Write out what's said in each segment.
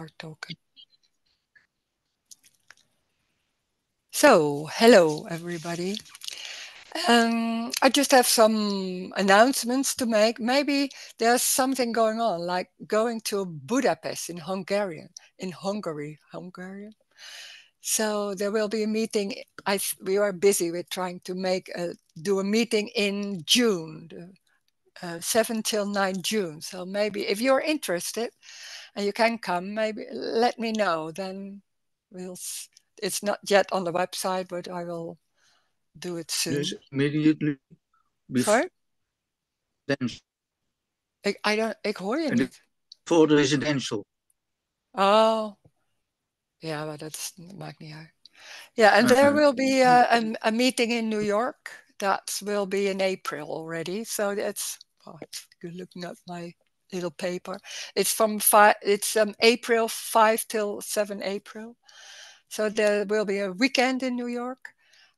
start talking. So, hello everybody. I just have some announcements to make. Maybe there's something going on, like going to Budapest in Hungary. So there will be a meeting. We are busy with trying to do a meeting in June, 7 till 9 June. So maybe if you're interested and you can come, maybe let me know. Then it's not yet on the website, but I will do it soon. Dus immediately Sorry? residential. Ik hoor je And niet. for the residential. Oh, yeah, but maakt niet uit. Yeah, and there will be a meeting in New York. That will be in April already. So it's good looking at my little paper. It's from April 5 till 7 April. So there will be a weekend in New York.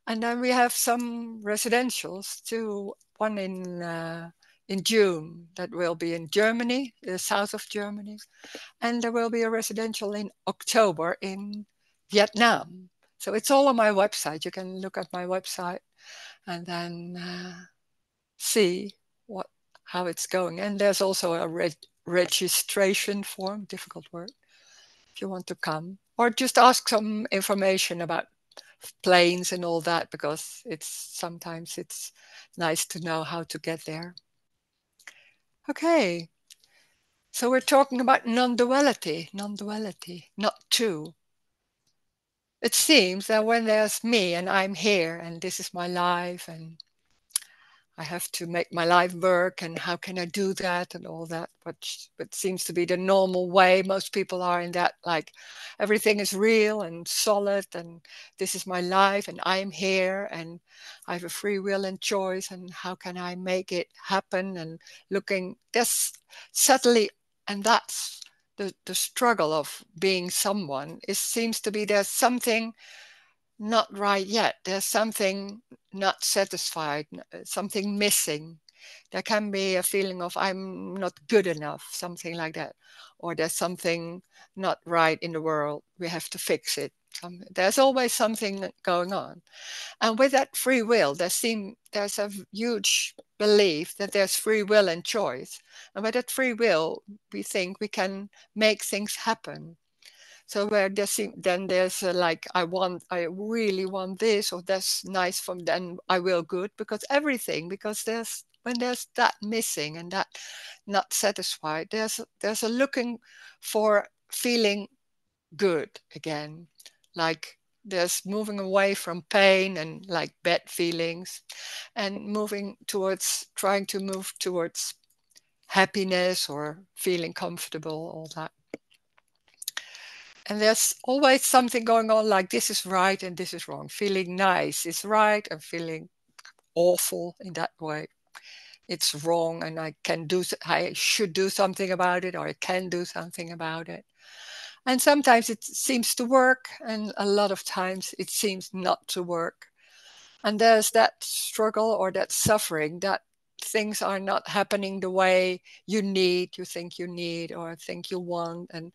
And then we have some residentials too. One in June that will be in Germany, the south of Germany. And there will be a residential in October in Vietnam. So it's all on my website. You can look at my website and then see how it's going. And there's also a registration form, difficult word, if you want to come. Or just ask some information about planes and all that, because sometimes it's nice to know how to get there. Okay. So we're talking about non-duality, not two. It seems that when there's me and I'm here and this is my life and I have to make my life work and how can I do that and all that, which seems to be the normal way. Most people are in that, like everything is real and solid and this is my life and I'm here and I have a free will and choice and how can I make it happen, and looking this subtly, and that's the struggle of being someone. It seems to be there's something not right yet. There's something not satisfied, something missing. There can be a feeling of I'm not good enough, something like that. Or there's something not right in the world. We have to fix it. There's always something going on. And with that free will, there's a huge belief that there's free will and choice. And with that free will, we think we can make things happen. So where there's like I really want this, or that's nice from then I will good, because when there's that missing and that not satisfied, there's a looking for feeling good again, like there's moving away from pain and like bad feelings, and trying to move towards happiness or feeling comfortable, all that. And there's always something going on, like this is right and this is wrong. Feeling nice is right and feeling awful in that way, it's wrong, and I should do something about it, or I can do something about it. And sometimes it seems to work, and a lot of times it seems not to work. And there's that struggle or that suffering, that things are not happening the way you think you need, or think you want, and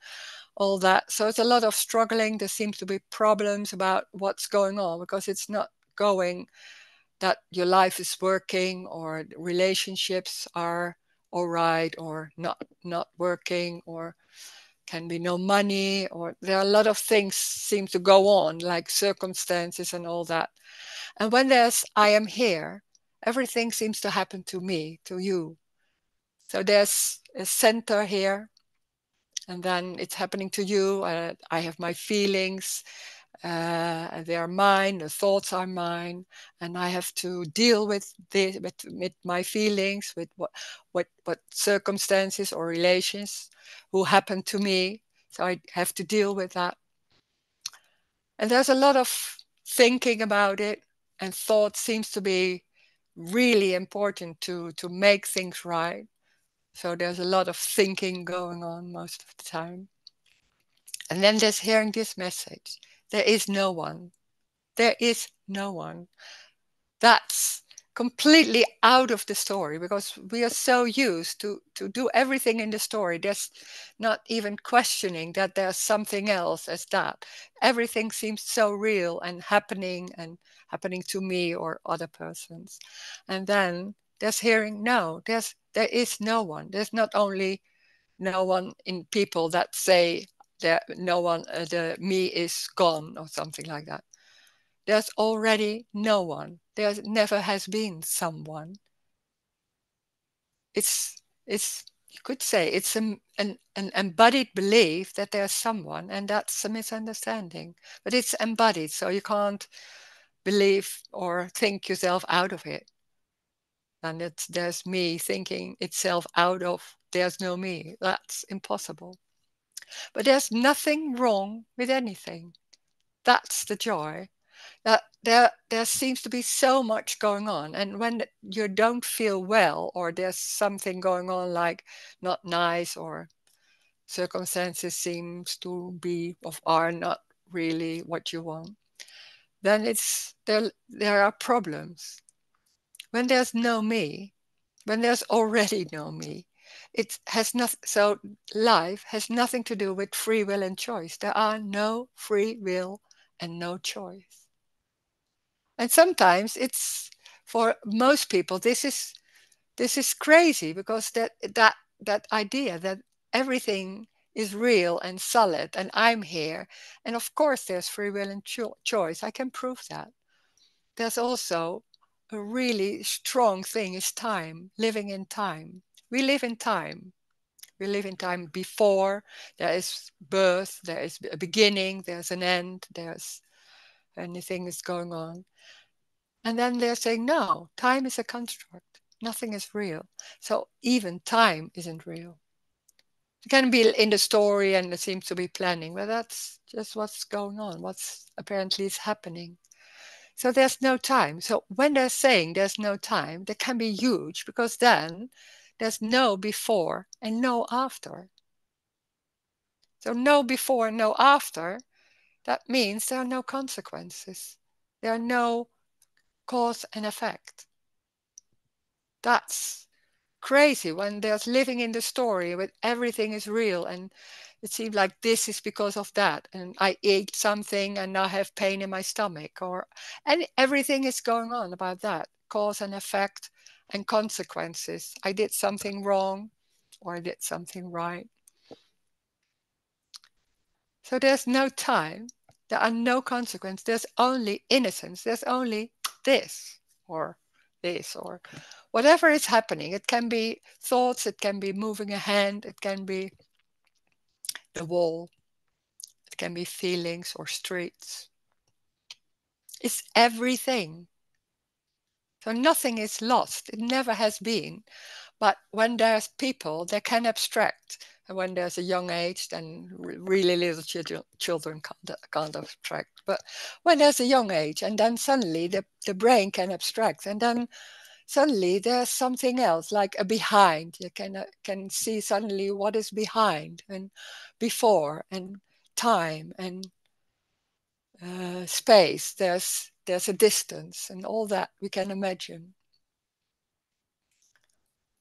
all that. So it's a lot of struggling. There seems to be problems about what's going on, because it's not going that your life is working, or relationships are all right or not working, or can be no money, or there are a lot of things seem to go on, like circumstances and all that. And when there's I am here, everything seems to happen to me, to you. So there's a center here, and then it's happening to you. I have my feelings, they are mine, the thoughts are mine, and I have to deal with my feelings, with what circumstances or relations who happen to me. So I have to deal with that. And there's a lot of thinking about it, and thought seems to be really important to make things right. So there's a lot of thinking going on most of the time. And then there's hearing this message: there is no one. There is no one. That's completely out of the story, because we are so used to do everything in the story. There's not even questioning that there's something else as that. Everything seems so real and happening to me or other persons. And then there's hearing, no, there is no one. There's not only no one in people that say that no one, the me is gone or something like that. There's already no one. There never has been someone. It's you could say it's an embodied belief that there's someone, and that's a misunderstanding. But it's embodied, so you can't believe or think yourself out of it. And there's me thinking itself out of there's no me. That's impossible. But there's nothing wrong with anything. That's the joy. That there seems to be so much going on, and when you don't feel well or there's something going on like not nice, or circumstances seems to be of are not really what you want, then it's there are problems. When there's no me, when there's already no me, it has nothing. So life has nothing to do with free will and choice. There are no free will and no choice. And sometimes it's, for most people, this is crazy, because that idea that everything is real and solid and I'm here, and of course there's free will and choice. I can prove that. There's also a really strong thing is time, living in time. We live in time. We live in time before there is birth, there is a beginning, there's an end, there's anything is going on. And then they're saying, no, time is a construct. Nothing is real. So even time isn't real. It can be in the story and it seems to be planning, but that's just what's going on, what's apparently is happening. So there's no time. So when they're saying there's no time, that can be huge, because then there's no before and no after. So no before and no after, that means there are no consequences. There are no cause and effect. That's crazy when there's living in the story with everything is real, and it seems like this is because of that, and I ate something and now I have pain in my stomach, and everything is going on about that, cause and effect and consequences. I did something wrong or I did something right. So there's no time, there are no consequences, there's only innocence, there's only this or this or whatever is happening. It can be thoughts, it can be moving a hand, it can be the wall, it can be feelings or streets. It's everything. So nothing is lost. It never has been. But when there's people, they can abstract. And when there's a young age, then really little children can't abstract. But when there's a young age, and then suddenly the brain can abstract. And then suddenly there's something else, like a behind. You can see suddenly what is behind and before and time and space. There's a distance and all that we can imagine.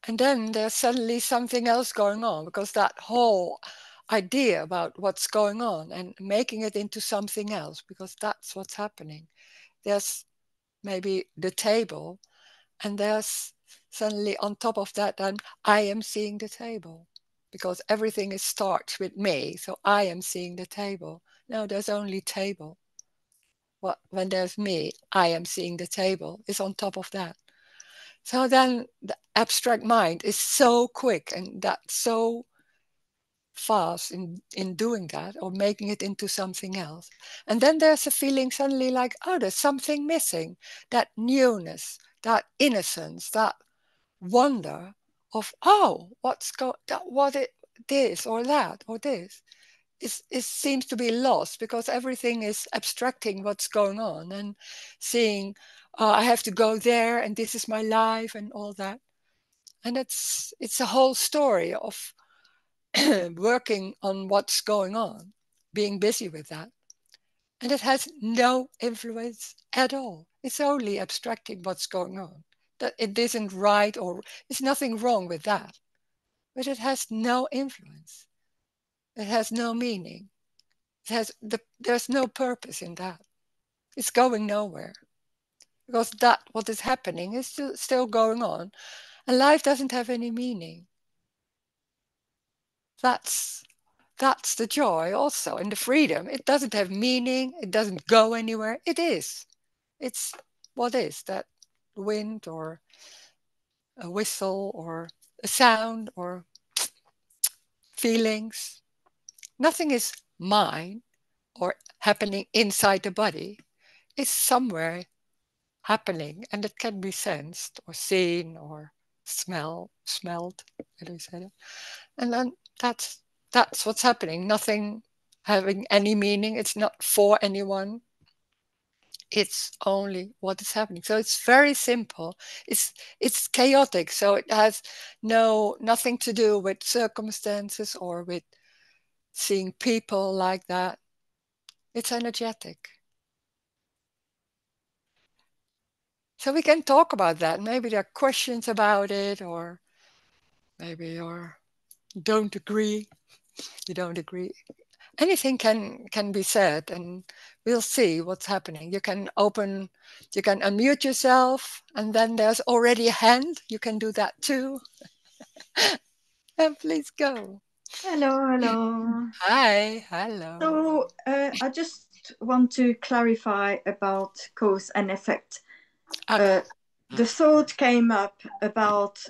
And then there's suddenly something else going on, because that whole idea about what's going on and making it into something else, because that's what's happening. There's maybe the table, and there's suddenly on top of that, then I am seeing the table, because everything starts with me. So I am seeing the table. No, there's only table. When there's me, I am seeing the table is on top of that. So then the abstract mind is so quick and that's so fast in doing that or making it into something else. And then there's a feeling suddenly like, oh, there's something missing. That newness, that innocence, that wonder of, oh, what it this or that or this. It seems to be lost, because everything is abstracting what's going on and seeing, I have to go there and this is my life and all that. And it's a whole story of working on what's going on, being busy with that. And it has no influence at all. It's only abstracting what's going on. that it isn't right, or there's nothing wrong with that. But it has no influence. It has no meaning. There's no purpose in that. It's going nowhere, because that what is happening is still going on, and life doesn't have any meaning. That's that's the joy also, and the freedom. It doesn't have meaning. It doesn't go anywhere. It is. It's what is that? Wind, or a whistle, or a sound, or feelings. Nothing is mine or happening inside the body. It's somewhere happening, and it can be sensed or seen or smelled. How do you say that? And then that's what's happening. Nothing having any meaning. It's not for anyone. It's only what is happening. So it's very simple. It's chaotic. So it has nothing to do with circumstances or with seeing people like that. It's energetic. So we can talk about that. Maybe there are questions about it, or maybe don't agree. You don't agree. Anything can be said, and we'll see what's happening. You can unmute yourself, and then there's already a hand. You can do that too. And please go. Hello, hello. Hi, hello. So I just want to clarify about cause and effect. Okay, The thought came up about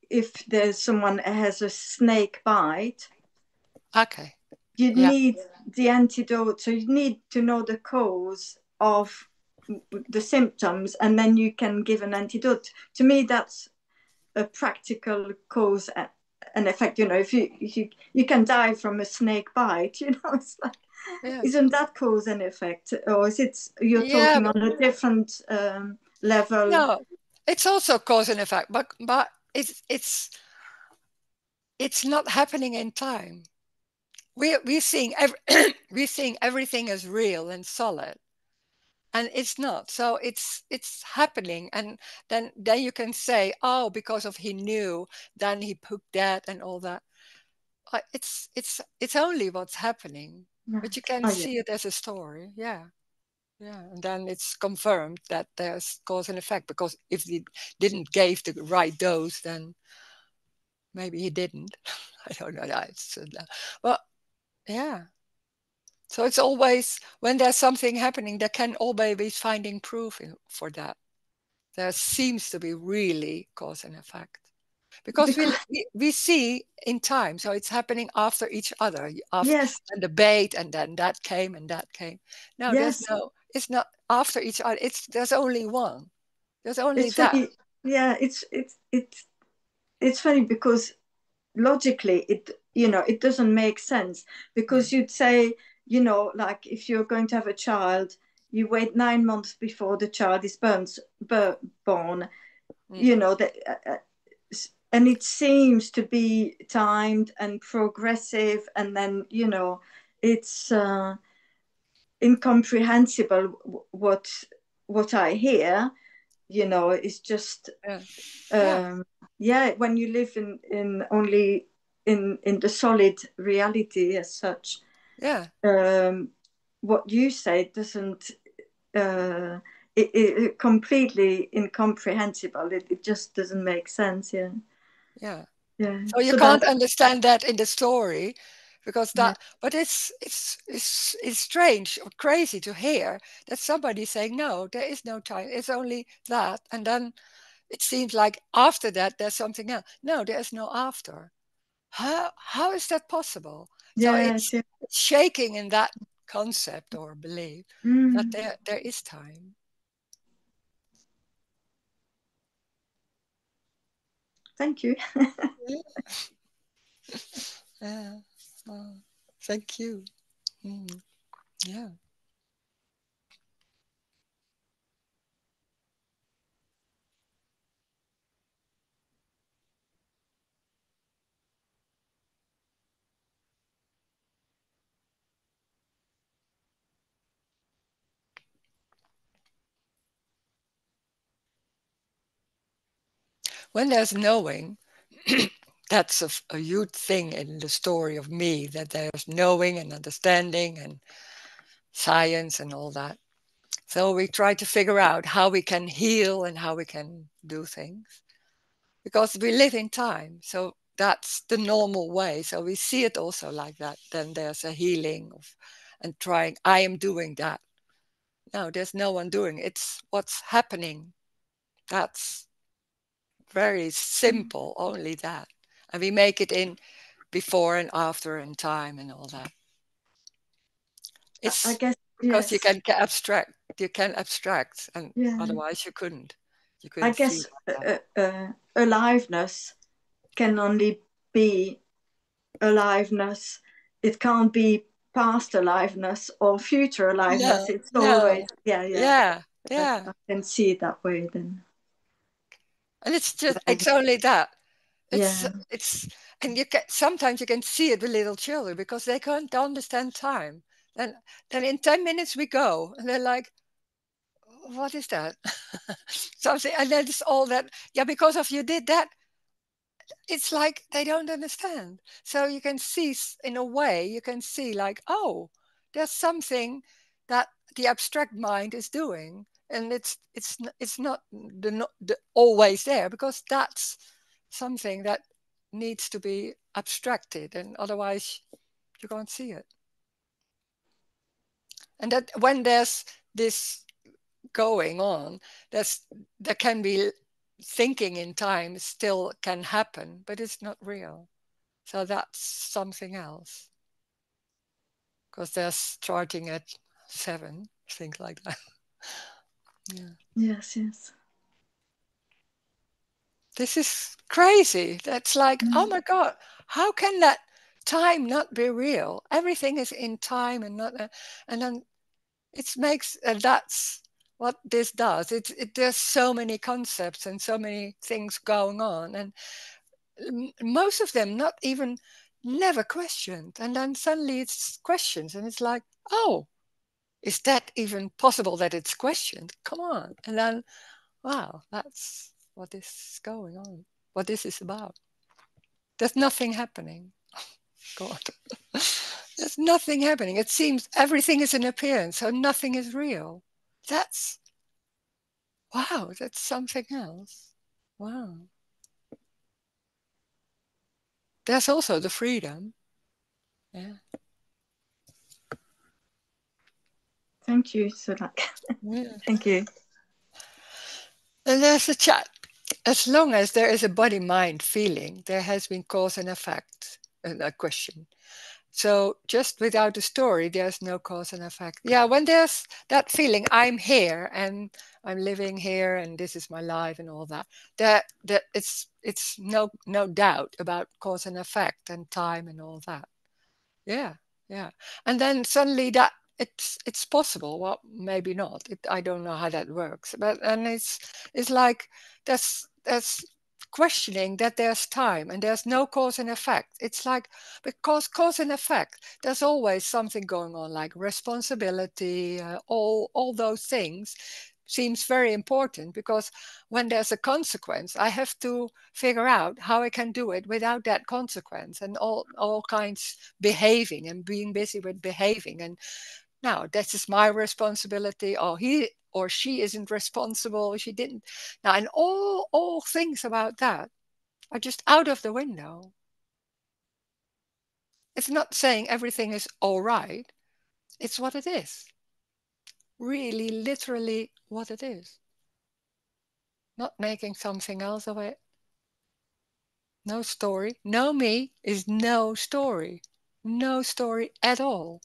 if there's someone has a snake bite, okay, you yeah, need the antidote. So you need to know the cause of the symptoms, and then you can give an antidote. To me, that's a practical cause and effect. You know, if you can die from a snake bite, you know, it's like, yeah, isn't that cause and effect, or is it you're yeah. talking on a different level? No, it's also cause and effect, but it's not happening in time. We're seeing we're seeing everything as real and solid, and it's not. So it's happening, and then you can say, oh, because of he knew, then he put that and all that. It's only what's happening, but you can Oh yeah. see it as a story. Yeah, yeah, and then it's confirmed that there's cause and effect, because if he didn't give the right dose, then maybe he didn't. I don't know. Well, yeah. So it's always, when there's something happening, there can always be finding proof for that. There seems to be really cause and effect, because Because we see in time. So it's happening after each other, after yes, and debate, and then that came and that came. No, yes, it's not after each other. There's only one. There's only it's that. funny. Yeah, it's funny because logically it doesn't make sense, because Mm, you'd say, like if you're going to have a child, you wait 9 months before the child is born, mm, that and it seems to be timed and progressive, and then it's incomprehensible what I hear. It's just yeah, yeah, um, yeah, when you live in only in the solid reality as such, yeah, um, what you say doesn't uh, it completely incomprehensible. It just doesn't make sense. Yeah, yeah. yeah. So you So can't that understand that in the story, because yeah, but it's strange or crazy to hear that somebody saying, no, there is no time. It's only that. And then it seems like after that, there's something else. No, there is no after. How is that possible? So yes, yeah. it's shaking in that concept or belief that Mm, there is time. thank you. Yeah. Yeah. Oh, thank you. Mm, yeah. When there's knowing, that's a huge thing in the story of me, that there's knowing and understanding and science and all that. So we try to figure out how we can heal and how we can do things, because we live in time. So that's the normal way. So we see it also like that. Then there's a healing of, and trying, I am doing that. No, there's no one doing it. It's what's happening. That's very simple, only that. And we make it in before and after and time and all that. I It's guess, because you yes. can abstract. You can abstract, and Yeah. otherwise you couldn't. You I couldn't see guess like that. aliveness can only be aliveness. It can't be past aliveness or future aliveness. No, It's always, no. yeah, yeah. Yeah, yeah. I can see it that way then. And it's just, I it's guess, only that. yeah, It's, and you can, sometimes you can see it with little children because they can't understand time. And then in 10 minutes we go, and they're like, what is that? Something, and then it's all that, yeah, because of you did that, it's like they don't understand. So you can see, in a way, you can see like, oh, there's something that the abstract mind is doing, and it's not the always there, because that's something that needs to be abstracted, and otherwise you can't see it. And that when there's this going on, there can be thinking in time still can happen, but it's not real. So that's something else, because they're starting at 7, things like that. Yeah. yes, yes. This is crazy. That's like, oh my God, how can that time not be real? Everything is in time and not, and then it makes, that's what this does. There's so many concepts and so many things going on, and most of them not even never questioned. And then suddenly it's questions, and it's like, oh, is that even possible that it's questioned? Come on. And then, wow, that's what is going on, what this is about. There's nothing happening. God. There's nothing happening. It seems everything is an appearance, so nothing is real. That's, wow, that's something else. Wow. There's also the freedom. Yeah. Thank you, Sulak. Yeah. Thank you. And there's a chat. As long as there is a body mind feeling, there has been cause and effect. A question. So just without the story, there's no cause and effect. Yeah, when there's that feeling, I'm here and I'm living here and this is my life and all that, that it's no doubt about cause and effect and time and all that. Yeah, yeah. And then suddenly that it's possible. Well, maybe not. I don't know how that works. But and it's like that's questioning that there's time and there's no cause and effect. It's like, because cause and effect, there's always something going on, like responsibility, all those things seems very important, because when there's a consequence, I have to figure out how I can do it without that consequence, and all kinds behaving and being busy with behaving. And now this is my responsibility, or he or she isn't responsible, she didn't. Now, and all things about that are just out of the window. It's not saying everything is all right. It's what it is. Really, literally what it is. Not making something else of it. No story. No me is no story. No story at all.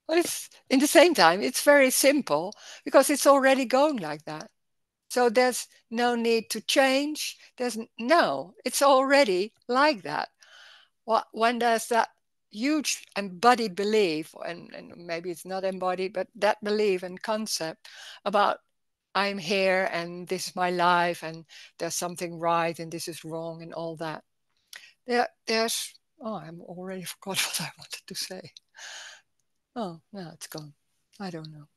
But it's in the same time, it's very simple because it's already going like that. So there's no need to change. No, it's already like that. When there's that huge embodied belief, and maybe it's not embodied, but that belief and concept about I'm here and this is my life and there's something right and this is wrong and all that. There's, oh, I'm already forgot what I wanted to say. Oh, no, it's gone. I don't know.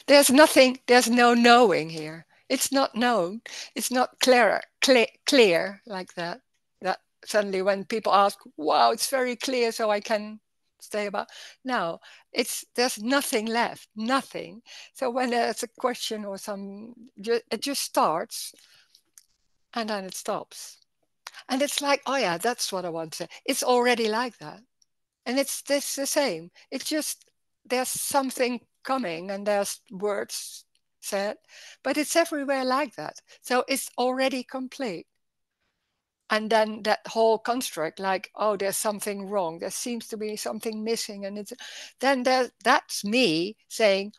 There's nothing, there's no knowing here. It's not known. It's not clear like that. That suddenly when people ask, wow, it's very clear, so I can stay about. No, there's nothing left, nothing. So when there's a question or it just starts and then it stops. And it's like, oh yeah, that's what I want to say. It's already like that. And it's this the same. It's just there's something coming and there's words said, but it's everywhere like that. So it's already complete. And then that whole construct, like, oh, there's something wrong. There seems to be something missing, and that's me saying,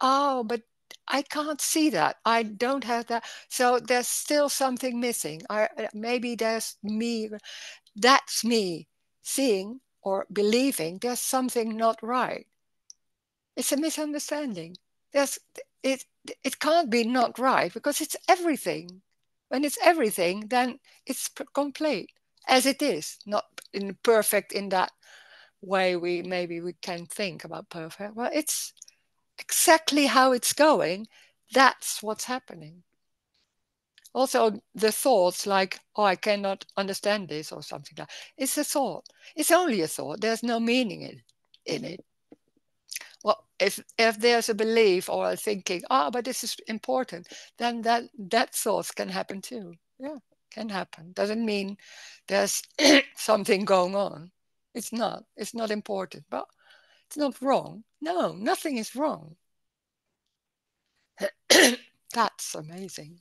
oh, but I can't see that. I don't have that. So there's still something missing. Maybe there's me. That's me seeing or believing there's something not right. It's a misunderstanding. There's it it can't be not right because it's everything. When it's everything, then it's complete as it is, not in perfect in that way we can think about perfect. Well, it's exactly how it's going. That's what's happening. Also, the thoughts like, oh, I cannot understand this or something like it's a thought. It's only a thought. There's no meaning in it. Well, if there's a belief or a thinking, oh, but this is important, then that thoughts can happen too. Yeah, can happen. Doesn't mean there's something going on. It's not. It's not important, but it's not wrong. No, nothing is wrong. That's amazing.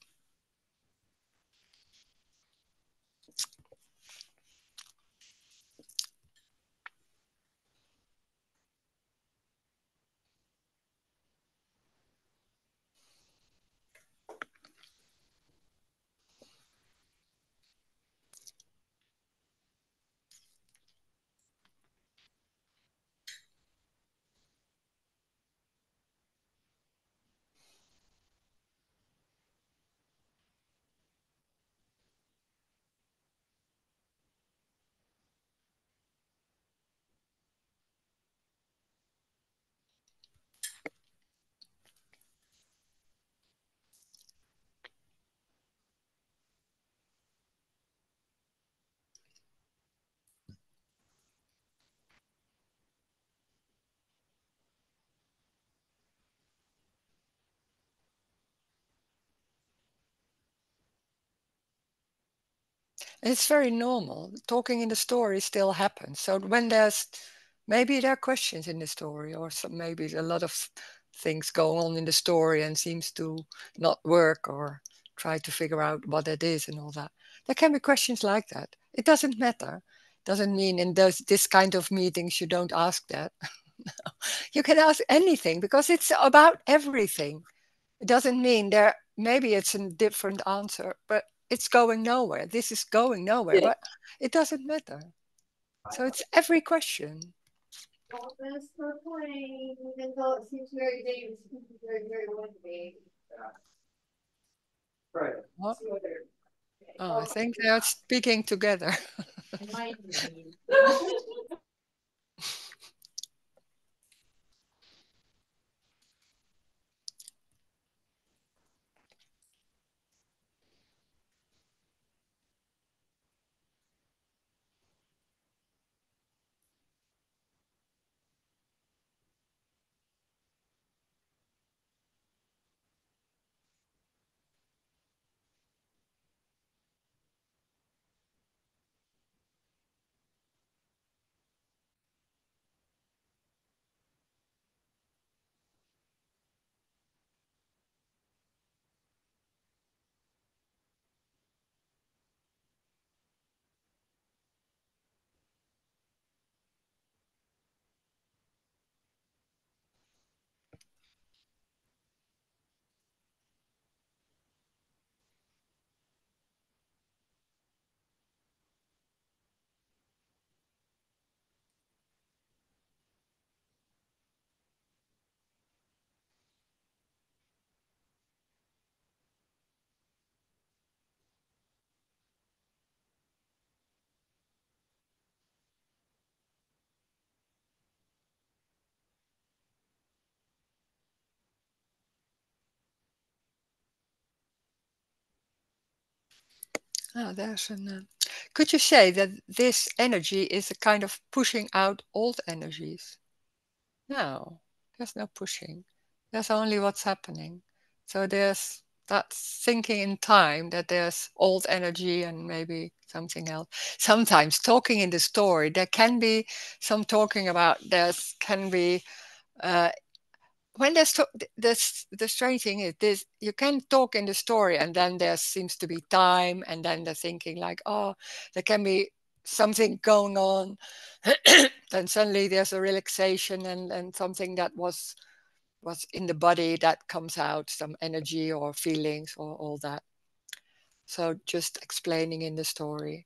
It's very normal. Talking in the story still happens. So when maybe there are questions in the story, or maybe a lot of things going on in the story and seems to not work, or try to figure out what it is and all that. There can be questions like that. It doesn't matter. Doesn't mean in this kind of meetings you don't ask that. You can ask anything because it's about everything. It doesn't mean maybe it's a different answer, but it's going nowhere. This is going nowhere, but it doesn't matter. So it's every question. What? Oh, I think they are speaking together. Oh, there's an. Could you say that this energy is a kind of pushing out old energies? No, there's no pushing. There's only what's happening. So there's that thinking in time that there's old energy and maybe something else. Sometimes talking in the story, there can be some talking about there's can be uh, when there's the strange thing is this you can talk in the story and then there seems to be time and then they're thinking like, oh, there can be something going on. Then suddenly there's a relaxation and something that was in the body that comes out, some energy or feelings or all that. So just explaining in the story.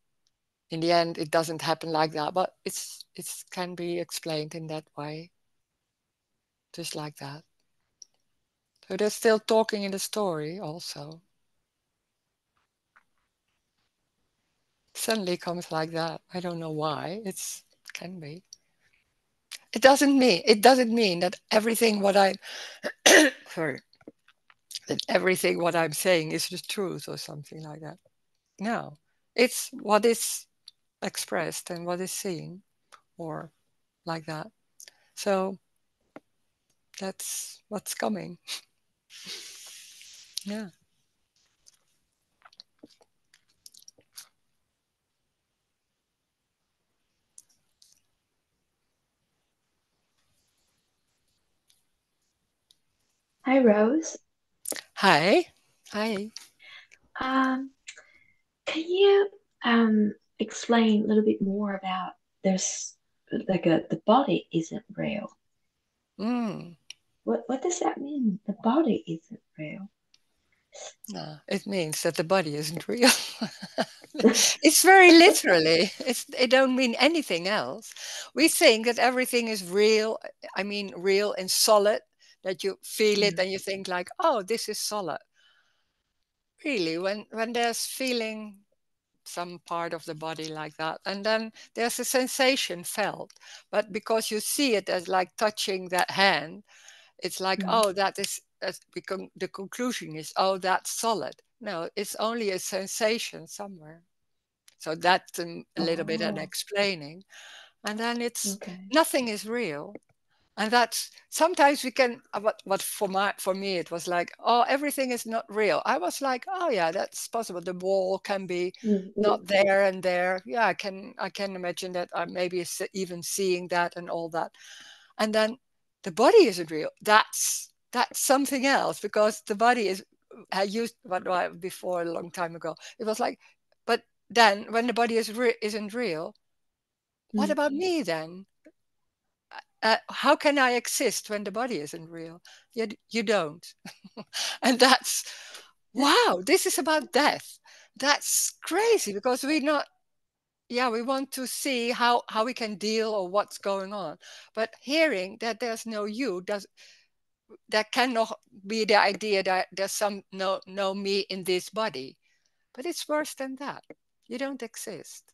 In the end, it doesn't happen like that, but it's can be explained in that way, just like that. So they're still talking in the story also. Suddenly comes like that. I don't know why. It can be. It doesn't mean that everything what I sorry, that everything what I'm saying is the truth or something like that. No. It's what is expressed and what is seen or like that. So that's what's coming. Yeah. Hi, Rose. Hi. Hi. Um, can you explain a little bit more about there's like the body isn't real? Mm. What does that mean? The body isn't real. No, it means that the body isn't real. It's very literally. It don't mean anything else. We think that everything is real. I mean, real and solid. That you feel it Mm, and you think like, oh, this is solid. Really, when there's feeling some part of the body like that, and then there's a sensation felt, but because you see it as like touching that hand, it's like, mm. oh, that is. The conclusion is, oh, that's solid. No, it's only a sensation somewhere. So that's a little bit an Oh, explaining. And then it's okay. nothing is real. And that's sometimes we can, what for me, it was like, oh, everything is not real. I was like, oh, yeah, that's possible. The wall can be Mm, mm, not there and there. Yeah, I can imagine that I maybe even seeing that and all that. And then the body isn't real. That's something else because the body is. I used what I before a long time ago. It was like, but then when the body isn't real, what mm. about me then? How can I exist when the body isn't real? You don't. And that's, wow, this is about death. That's crazy because we're not, yeah, we want to see how we can deal or what's going on. But hearing that there's no you does that cannot be the idea that there's some no me in this body. But it's worse than that. You don't exist.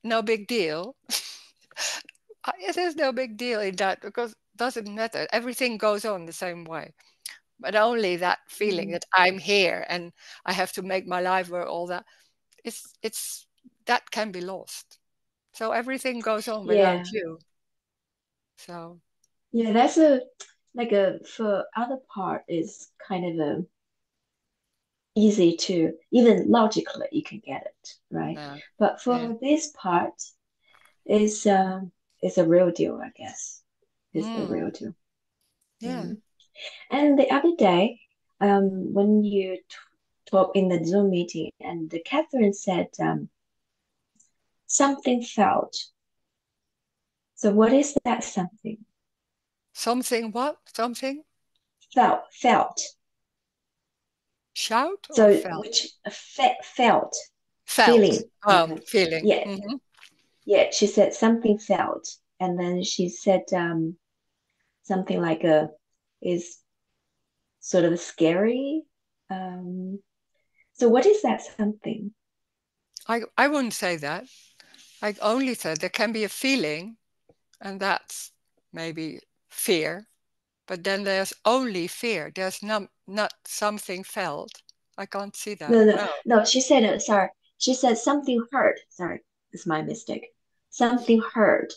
No big deal. It is no big deal in that because it doesn't matter. Everything goes on the same way. But only that feeling Mm. that I'm here and I have to make my life work, all that, it's that can be lost. So everything goes on without Yeah, you. So yeah. That's a like a for other part is kind of a easy to even logically you can get it right, yeah, but yeah. for this part is a real deal, I guess. Is the Mm, real deal. yeah. Mm. And the other day, when you talk in the Zoom meeting, and the Catherine said something felt. So what is that something? Something what? Something? Felt. Shout or So felt? which felt Felt. feeling like a Feeling. yeah yeah. She said something felt, and then she said something like a is sort of scary. Um, so what is that something? I wouldn't say that. I only said there can be a feeling, and that's maybe fear. But then there's only fear. There's not something felt. I can't see that. No, no, No, no. She said, sorry. She said something hurt. Sorry, it's my mistake. Something hurt.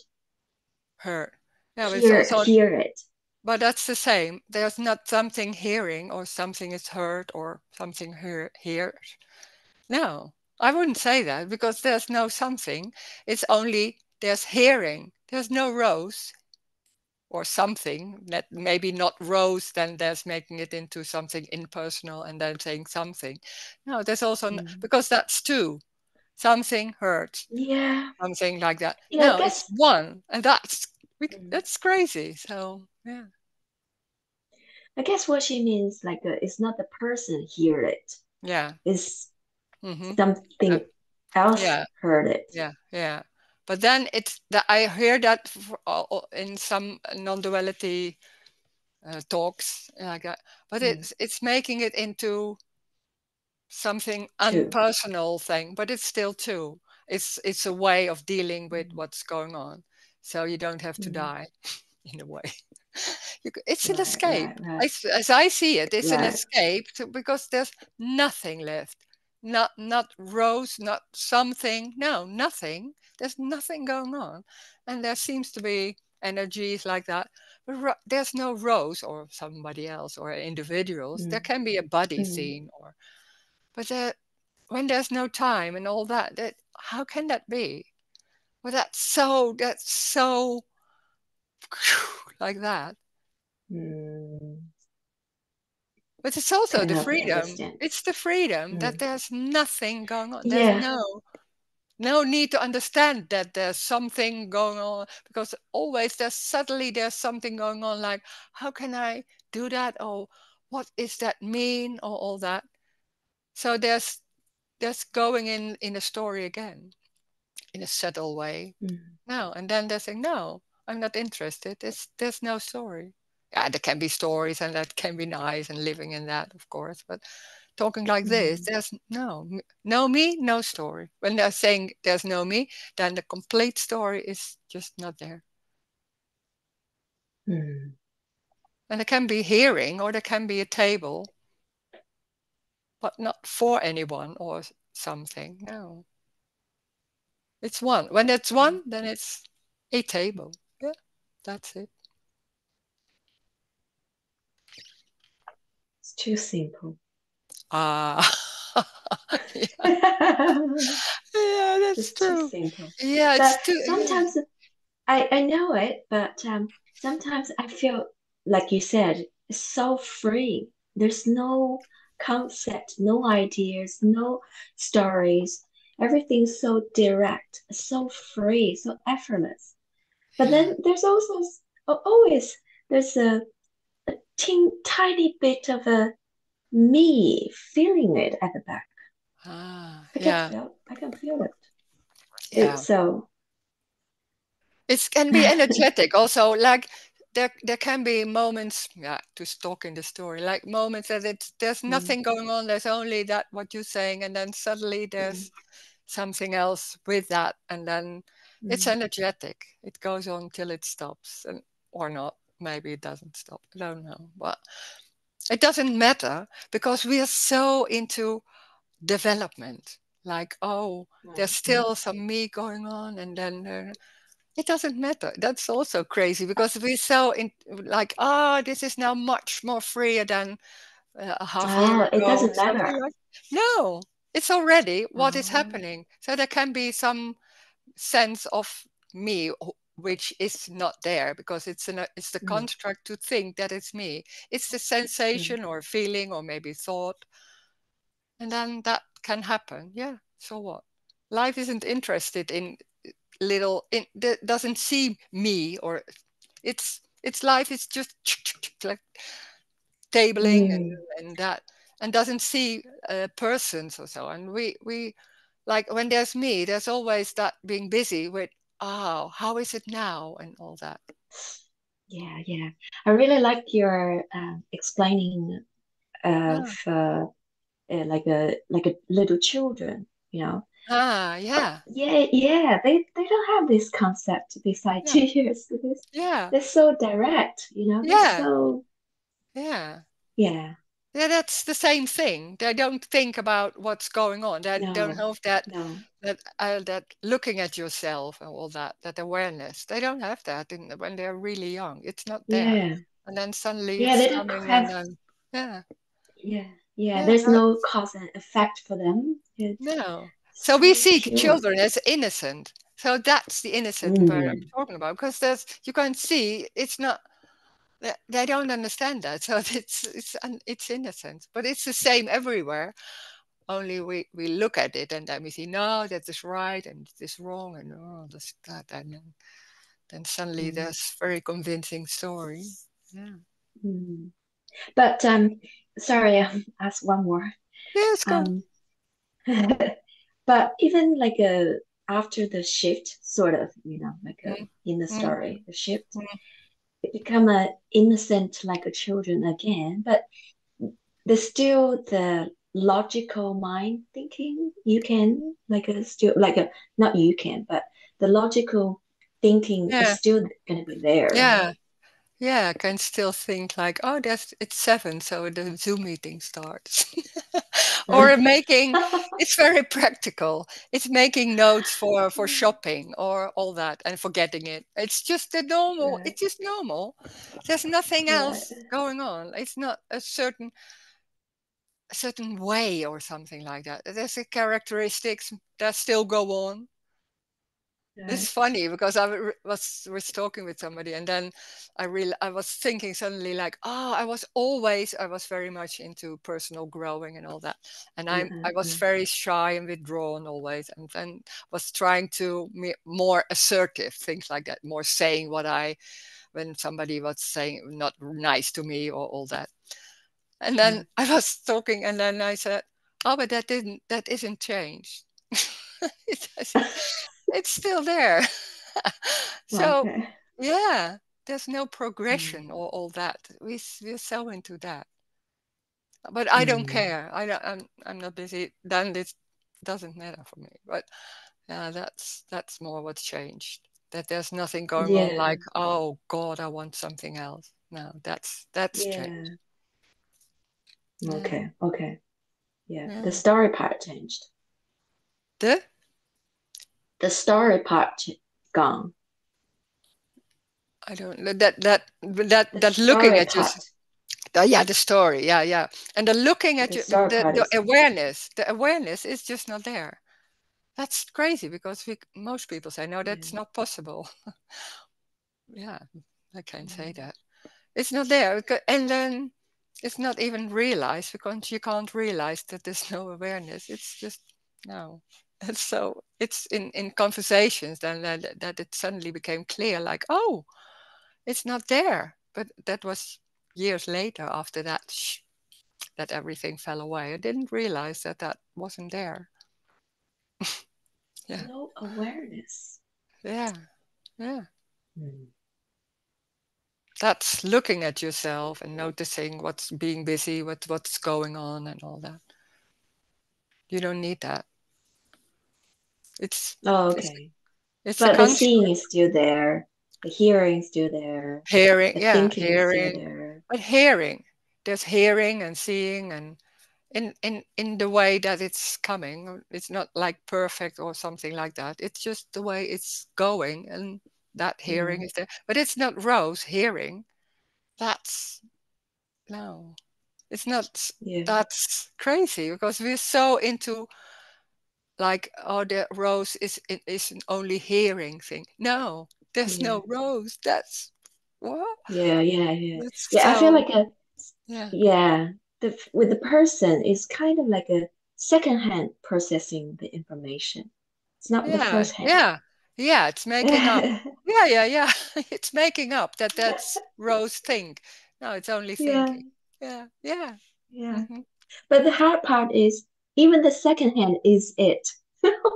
hurt. Yeah, but it's also, Hear it. but that's the same. There's not something hearing or something is heard or something heard. No, I wouldn't say that because there's no something. It's only there's hearing. There's no Rose or something that maybe not Rose, then there's making it into something impersonal and then saying something. No, there's also, Mm. because that's two. Something hurts, Yeah, something like that. I No, it's guess. one, and Mm. that's crazy. So yeah, I guess what she means, like, it's not the person hear it. yeah, It's mm-hmm. Uh, something else yeah, heard it. yeah, yeah. But then it's that I hear that in some non-duality talks like that. But Mm. it's making it into something Two. unpersonal thing, but it's still two. It's a way of dealing with Mm. what's going on, so you don't have to Mm. die in a way. It's an Right, escape. right, right, As I see it, it's an right. escape because there's nothing left. Not Rose, not something. No, nothing. There's nothing going on, and there seems to be energies like that. But there's no Rose or somebody else or individuals. There Mm. can be a body Mm. scene, or but when there's no time and all that, how can that be? Well, that's so like that. Mm. But it's also Kind the of freedom. understand. It's the freedom that Mm. there's nothing going on. There's Yeah. no need to understand that there's something going on because always there's something going on. Like, how can I do that? Or what is that mean? Or all that. So there's going in a story again in a subtle way. Mm. No, and then they're saying, no, I'm not interested. There's no story. Yeah, there can be stories and that can be nice and living in that, of course. But talking like this, Mm. there's no me, no story. When they're saying there's no me, then the complete story is just not there. Mm. And there can be hearing or there can be a table, but not for anyone or something. No, it's one. When it's one, then it's a table. Yeah, that's it. It's too simple. Ah, yeah, yeah, that's It's too true. simple. Yeah, But it's too. Yeah. sometimes I know it, but sometimes I feel like you said, it's so free. There's no concept, no ideas, no stories. Everything's so direct, so free, so effortless. But Yeah. then there's also always there's a tiny bit of a me feeling it at the back. Ah, I can yeah, feel I can feel it. yeah. It's so It can be energetic also. Like there can be moments, yeah, to stalk in the story, like moments that there's mm, nothing going on. There's only that what you're saying, and then suddenly mm, there's something else with that, and then it's mm, energetic. It goes on till it stops, and or not. Maybe it doesn't stop. I don't know, but it doesn't matter because we are so into development. Like, oh, there's right, right. still some me going on, and then it doesn't matter. That's also crazy because we're so like, this is now much more freer than a half year Oh, it ago, doesn't matter. something like. No, it's already what is Oh, happening. So there can be some sense of me which is not there because it's the mm, construct to think that it's me. It's the mm, sensation or feeling or maybe thought, and then that can happen. Yeah. So what? Life isn't interested in little. It doesn't see me or its life is just like tabling mm. and that and doesn't see persons or so. And we like when there's me, there's always that being busy with how is it now and all that. Yeah, yeah. I really like your explaining of Yeah. like a little children, you know. Yeah. Yeah, yeah. They don't have this concept beside Yeah. 2 years. Yeah. They're so direct, you know. They're Yeah. so Yeah. yeah. Yeah, that's the same thing. They don't think about what's going on. They don't No, have that no. that looking at yourself and all that, that awareness. They don't have that when they're really young. It's not there. Yeah. And then suddenly Yeah, it's they don't coming and have, then yeah. yeah, yeah, Yeah. there's no cause and effect for them. It's No. So we so see pure. children as innocent. So that's the innocent part I'm Mm, talking about because there's you can see it's not they don't understand that. So it's innocent, but it's the same everywhere. Only we look at it and then we see no, that is right and this is wrong and oh, that's that and then suddenly mm, there's very convincing story. Yeah. mm. But sorry, ask one more. Yes, go. Um, but even like a after the shift, sort of, like a Mm, in the mm, story, the shift, mm. it become a innocent like a children again, but there's still the logical mind thinking. You can like a still like a not you can, but the logical thinking is Yeah, still gonna be there, yeah. right? Yeah, I can still think like, oh, it's 7, so the Zoom meeting starts. Or making, it's very practical. It's making notes for shopping or all that and forgetting it. It's just the normal. Right, It's just normal. There's nothing right, else going on. It's not a certain way or something like that. There's a characteristics that still go on. It's right. funny because I was talking with somebody and then I was thinking suddenly like, oh, I was very much into personal growing and all that. And I was Uh. very shy and withdrawn always and then was trying to be more assertive, things like that, more saying what I when somebody was saying not nice to me or all that. And then Mm. I was talking and then I said, oh, but that isn't changed. I said, it's still there. So, Okay. yeah, there's no Mm. progression or all that. We're so into that. But I don't Mm. care. I'm not busy. Then this doesn't matter for me. But yeah, that's more what's changed. That there's nothing going on Yeah, like, oh God, I want something else. No, that's changed. yeah. Yeah, Okay, okay. Yeah. The yeah. story part changed. The The story part gone. I don't know that The that looking story at you. part. Yeah, the story. Yeah, yeah. And the looking at The you, story part the is gone. awareness is just not there. That's crazy because most people say, no, Yeah. that's not possible. Yeah, I can't say Mm. that. It's not there. And then it's not even realized because you can't realize that there's no awareness. It's just, no. And so it's in conversations then that it suddenly became clear like, oh, it's not there. But that was years later after that. That everything fell away. I didn't realize that that wasn't there. Yeah, No awareness. yeah, yeah. Mm. That's looking at yourself and noticing what's being busy, what's going on, and all that. You don't need that. It's Oh, it's okay. it's a But the conscious seeing is still there. The hearing is still there. hearing. The Yeah, thinking is still hearing. there. But hearing, there's hearing and seeing, and in the way that it's coming. It's not like perfect or something like that. It's just the way it's going, and that hearing Mm. is there. But it's not Rose hearing. That's no, it's not. Yeah. That's crazy because we're so into like, oh, the Rose is an only hearing thing. No, there's Yeah. no Rose. That's what? Yeah. Yeah. Yeah. That's Yeah. I feel so like a yeah, yeah. With the person is kind of like a second hand processing the information. It's not the yeah, first hand. yeah, yeah. It's making up. Yeah, yeah, yeah. It's making up that's Rose think. No, it's only Yeah. thinking. Yeah, yeah. Yeah. Hmm. But the hard part is even the second hand is it.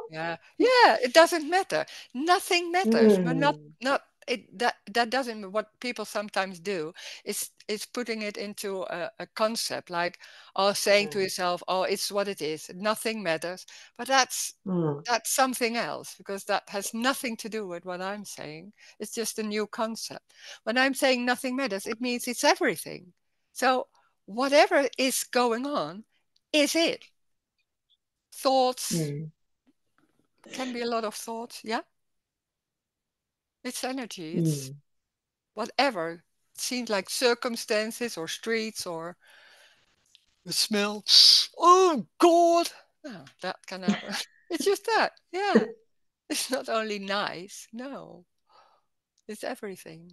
Yeah, yeah, it doesn't matter. Nothing matters, but not Mm. not it that doesn't what people sometimes do is putting it into a concept like or saying to Mm. yourself, oh, it's what it is. Nothing matters. But that's Mm. that's something else because that has nothing to do with what I'm saying. It's just a new concept. When I'm saying nothing matters, it means it's everything. So whatever is going on is it. Thoughts, can be a lot of thoughts, yeah? It's energy, it's whatever. It seems like circumstances or streets or the smell. Oh God! No, that can happen. It's just that, yeah. It's not only nice, no. It's everything.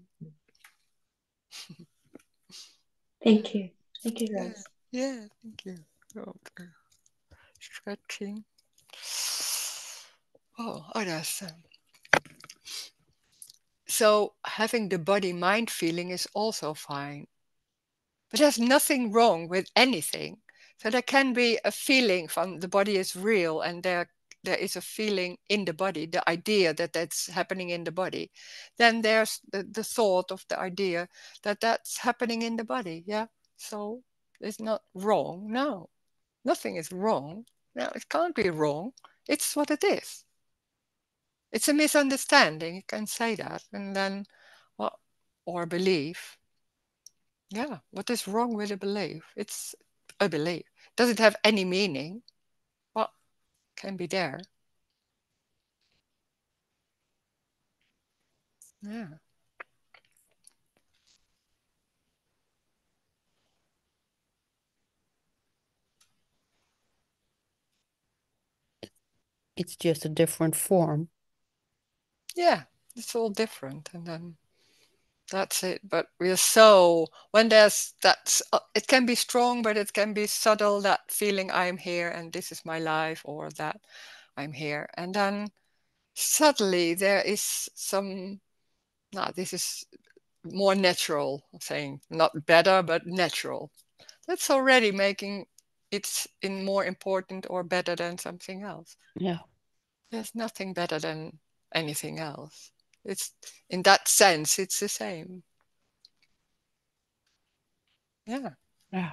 Thank you. Thank you, Yeah, Rose. yeah, thank you. Okay. Stretching. Oh, that's so having the body-mind feeling is also fine. But there's nothing wrong with anything. So there can be a feeling from the body is real, and there is a feeling in the body, the idea that that's happening in the body. Then there's the thought of the idea that that's happening in the body. Yeah. So it's not wrong. No, nothing is wrong. No, it can't be wrong. It's what it is. It's a misunderstanding. You can say that, and then, well, or belief. Yeah, what is wrong with a belief? It's a belief. Does it have any meaning? Well, can be there. Yeah. It's just a different form. Yeah, it's all different, and then that's it. But we're so when there's that, it can be strong, but it can be subtle. That feeling, I'm here, and this is my life, or that I'm here, and then suddenly there is some. No, this is more natural. I'm saying not better, but natural. That's already making it in more important or better than something else. Yeah. There's nothing better than anything else. It's in that sense, it's the same. Yeah. Yeah.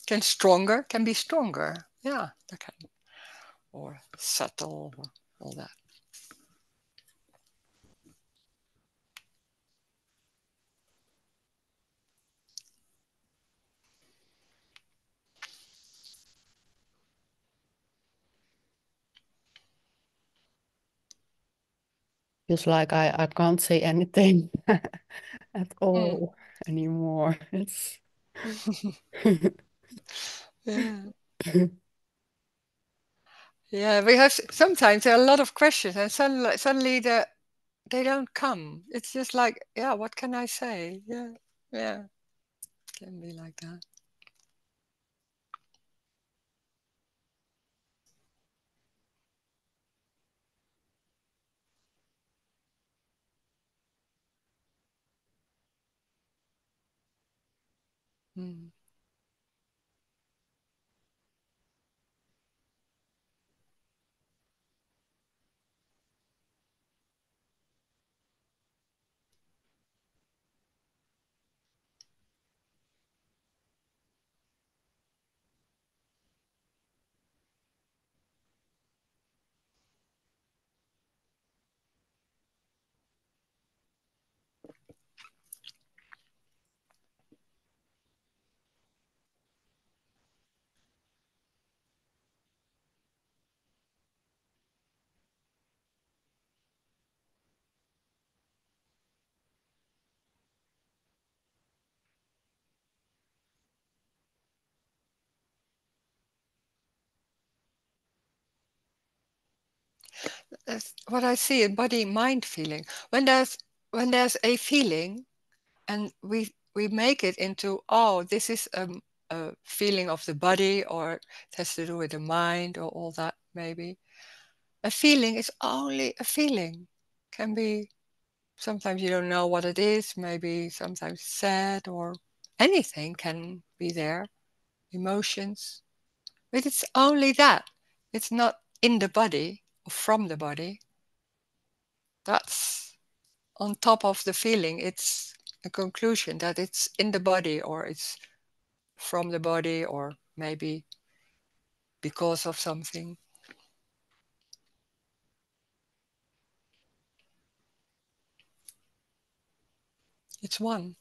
Can be stronger. Yeah, that can, or subtle, or all that. Feels like I can't say anything at Mm. all anymore. It's Yeah. Yeah, we have sometimes there are a lot of questions, and suddenly they don't come. It's just like, yeah, what can I say? Yeah, yeah, can be like that. Mm. That's what I see in body mind feeling. When there's a feeling, and we make it into, oh, this is a feeling of the body, or it has to do with the mind, or all that. Maybe a feeling is only a feeling. Can be, sometimes you don't know what it is, maybe sometimes sad, or anything can be there, emotions, but it's only that. It's not in the body or from the body. That's on top of the feeling. It's a conclusion that it's in the body, or it's from the body, or maybe because of something. It's one.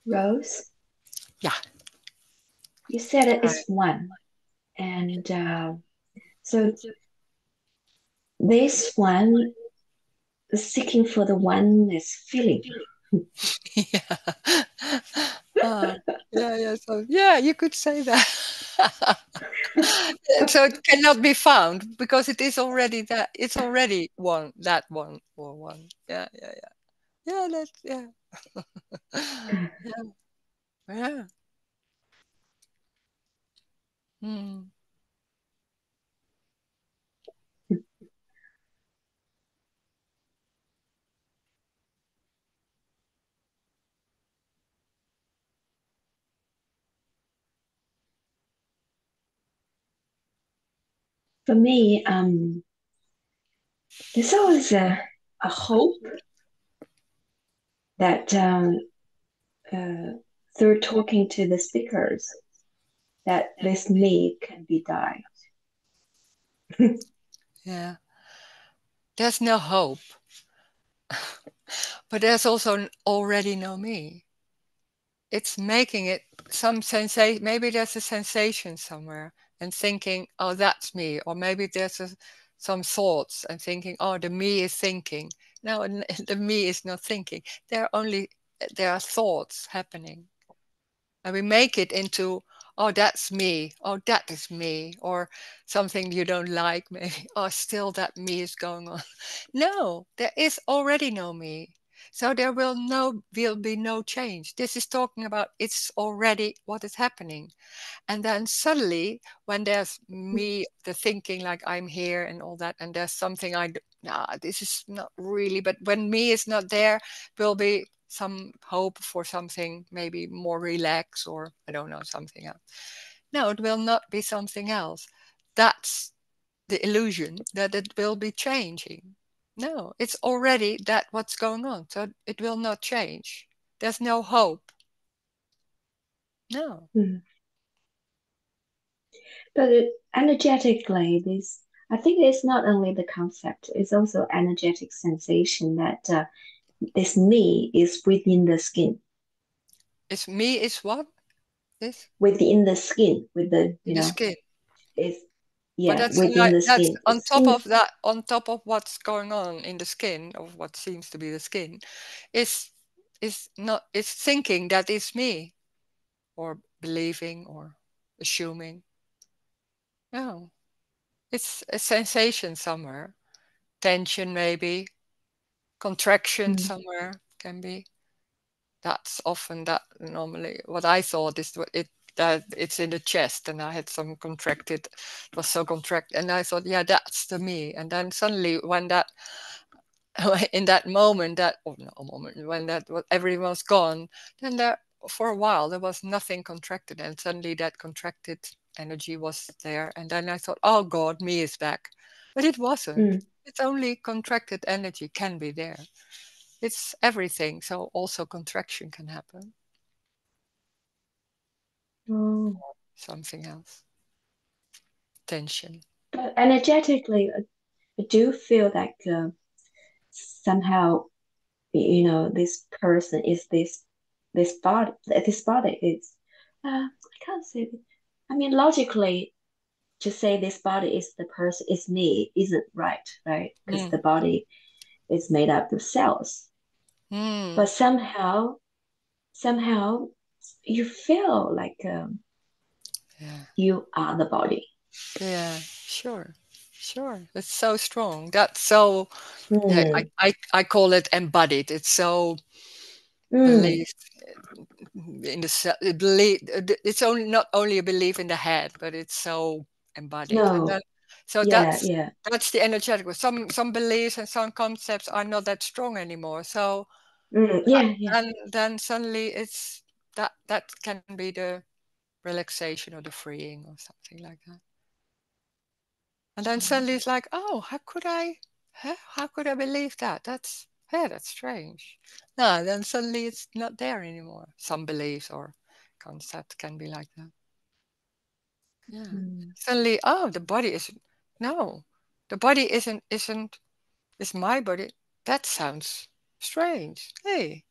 Rose, Yeah. you said it Right. is one. And so this one is seeking for the oneness feeling. Yeah. Yeah. So yeah, you could say that. So it cannot be found because it is already that. It's already one. That one or one. Yeah. Yeah. That's yeah. Yeah. Yeah. Hmm. For me, there's always a hope that through talking to the speakers, that this me can be died. Yeah. There's no hope, but there's also already no me. It's making it some sensation. Maybe there's a sensation somewhere and thinking, oh, that's me. Or maybe there's some thoughts and thinking, oh, the me is thinking. No, the me is not thinking. There are thoughts happening. And we make it into, oh, that's me. Oh, that is me. Or something you don't like, maybe. Oh, still that me is going on. No, there is already no me. So there will be no change. This is talking about it's already what is happening. And then suddenly, when there's me, the thinking like I'm here and all that, and there's something nah, this is not really, but when me is not there, will be some hope for something maybe more relaxed or I don't know, something else. No, it will not be something else. That's the illusion that it will be changing. No, it's already that what's going on. So it will not change. There's no hope. No. Mm. But energetically, this I think it's not only the concept; it's also energetic sensation that this me is within the skin, It's me is what? This? within the skin, with the In the skin. it's But yeah, within the that's skin. The on top skin, of that, on top of what's going on in the skin, of what seems to be the skin, is not is thinking that it's me, or believing or assuming. No. It's a sensation somewhere. Tension maybe, contraction mm, somewhere can be. That's often that normally what I thought is that it's in the chest and I had some contracted, it was so contracted and I thought, yeah, that's the me. And then suddenly when that in that moment that or no moment when everything was gone, then there for a while there was nothing contracted and suddenly that contracted energy was there. And then I thought, oh God, me is back. But it wasn't. mm. It's only contracted energy can be there. It's everything. So also contraction can happen. Oh. Something else. Tension. But energetically, I do feel like somehow this person is this body is I can't say it. I mean logically to say this body is the person is me isn't right because Mm. the body is made up of cells, Mm. but somehow you feel like Yeah. you are the body. Yeah. Sure. Sure. It's so strong. That's so yeah, Mm, I call it embodied. It's so mm, belief in the belief. It's only not only a belief in the head, but it's so embodied. And then no, so yeah. that's the energetic. Some beliefs and some concepts are not that strong anymore. So Yeah. And then suddenly it's that can be the relaxation or the freeing or something like that. And then suddenly it's like, oh, how could I believe that? That's strange. No, then suddenly it's not there anymore. Some beliefs or concepts can be like that. Yeah. Mm, Suddenly, oh, the body isn't. No, the body isn't. It's my body. That sounds strange. Hey,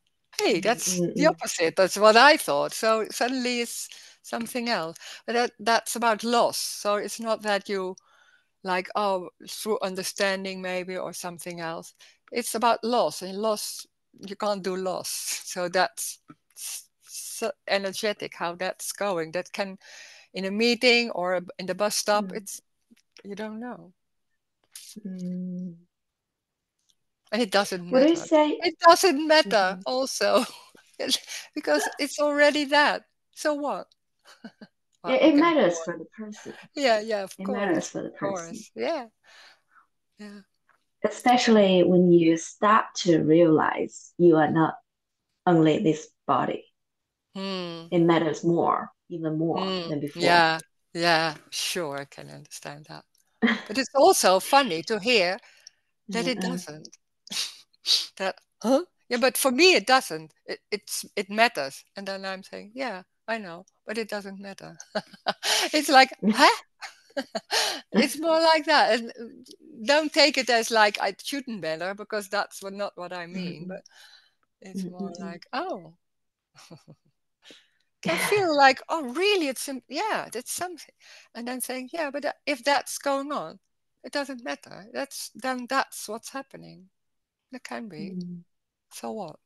mm, that's mm, the opposite. That's what I thought. So suddenly it's something else. But that's about loss. So it's not that you like, oh, through understanding maybe or something else. It's about loss, and loss, you can't do loss. So that's so energetic how that's going. That can, in a meeting or in the bus stop, mm, it's, you don't know. mm. And it doesn't Would you matter. say? It doesn't matter Mhm. also. Because it's already that. So what? Well, Yeah, you it can go matters on. for the person. Yeah, of It course. matters for the Of person, course. Yeah. especially when you start to realize you are not only this body. Hmm. It matters more, even more Mm, than before. yeah, sure, I can understand that. But it's also funny to hear that Yeah, it doesn't. That, huh? Yeah, but for me it doesn't. It matters. And then I'm saying, yeah, I know, but it doesn't matter. It's like, huh? It's more like that. And don't take it as like it shouldn't matter because that's not what I mean. mm, But it's mm, more mm, mm. like, oh, can feel like, oh, really? Yeah, that's something. And then saying, yeah, but if that's going on, it doesn't matter. That's what's happening. It can be. Mm, So what?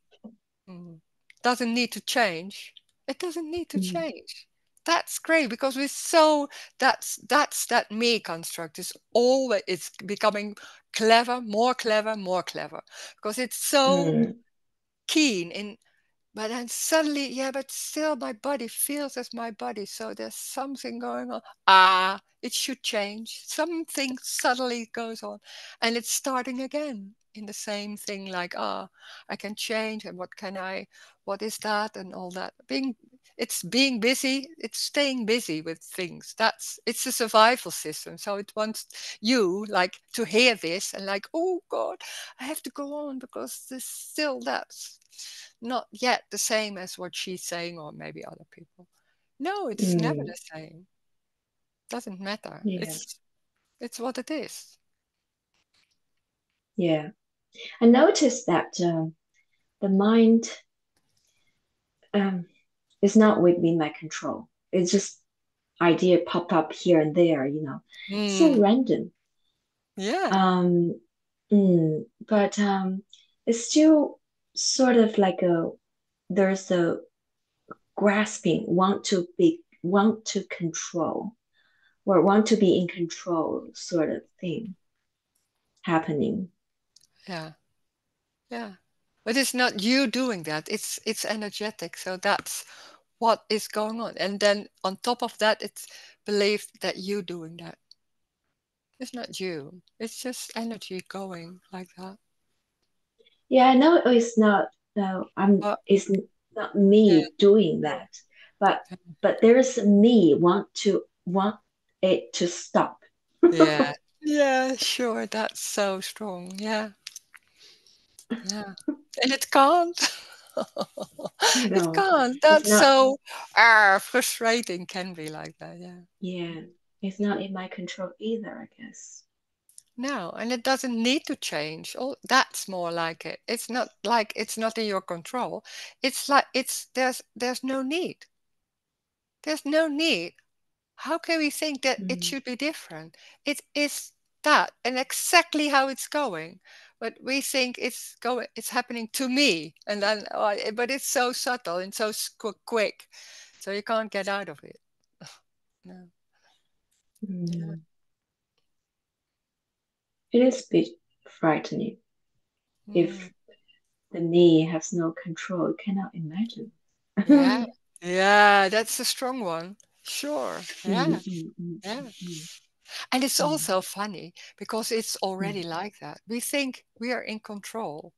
Mm. Doesn't need to change. It doesn't need to mm, change. That's great because we're so that's that me construct is always it's becoming clever, more clever, more clever because it's so mm, keen in, but then suddenly, yeah, but still my body feels as my body. So there's something going on. Ah, it should change. Something suddenly goes on. And it's starting again in the same thing like, ah, I can change. And what is that? And all that. It's being busy. It's staying busy with things. It's a survival system. So it wants you like to hear this and like, oh God, I have to go on because there's still that's not yet the same as what she's saying, or maybe other people. No, it's never mm. the same. Doesn't matter. Yeah, It's what it is. yeah. I noticed that the mind um, is not within my control. It's just idea pop up here and there, so Hmm. random. Yeah. Um, but it's still sort of like there's a grasping, want to control or want to be in control sort of thing happening. Yeah. Yeah. But it's not you doing that. It's energetic. So that's what is going on. And then on top of that, it's believed that you doing that. It's not you. It's just energy going like that. Yeah, I know it's not. No, But It's not yeah. me doing that, but there's me want it to stop. Yeah. Yeah, sure. That's so strong. Yeah. Yeah. And it can't. I It know can't. it's That's not. so frustrating, can be like that. Yeah. Yeah, it's not in my control either, I guess. No, and it doesn't need to change. Oh, that's more like it. It's not like it's not in your control. It's like there's no need. There's no need. How can we think that it Mm, should be different? It is that and exactly how it's going. But we think it's happening to me, and then but it's so subtle and so quick, so you can't get out of it. No. Yeah. mm. It is a bit frightening Mm. if the me has no control. I cannot imagine. Yeah. Yeah, that's a strong one. Sure. Mm, Yeah. mm, mm, Yeah. mm, And it's mm, also funny because it's already mm, like that. We think we are in control.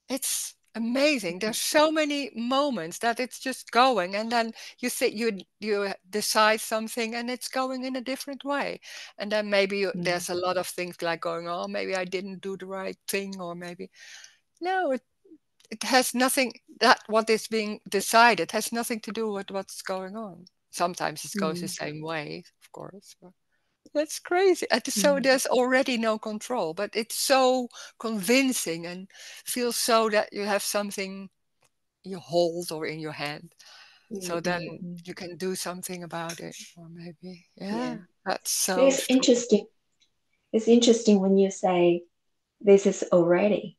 It's amazing. There's so many moments that it's just going, and then you think you decide something and it's going in a different way, and then maybe there's a lot of things like going, oh, maybe I didn't do the right thing, or maybe no, it has nothing, that what is being decided has nothing to do with what's going on. Sometimes it goes the same way, of course. But that's crazy. And so there's already no control, but it's so convincing and feels so that you have something you hold or in your hand. So then you can do something about it, or maybe, Yeah. that's so It's strong. interesting. It's interesting when you say this is already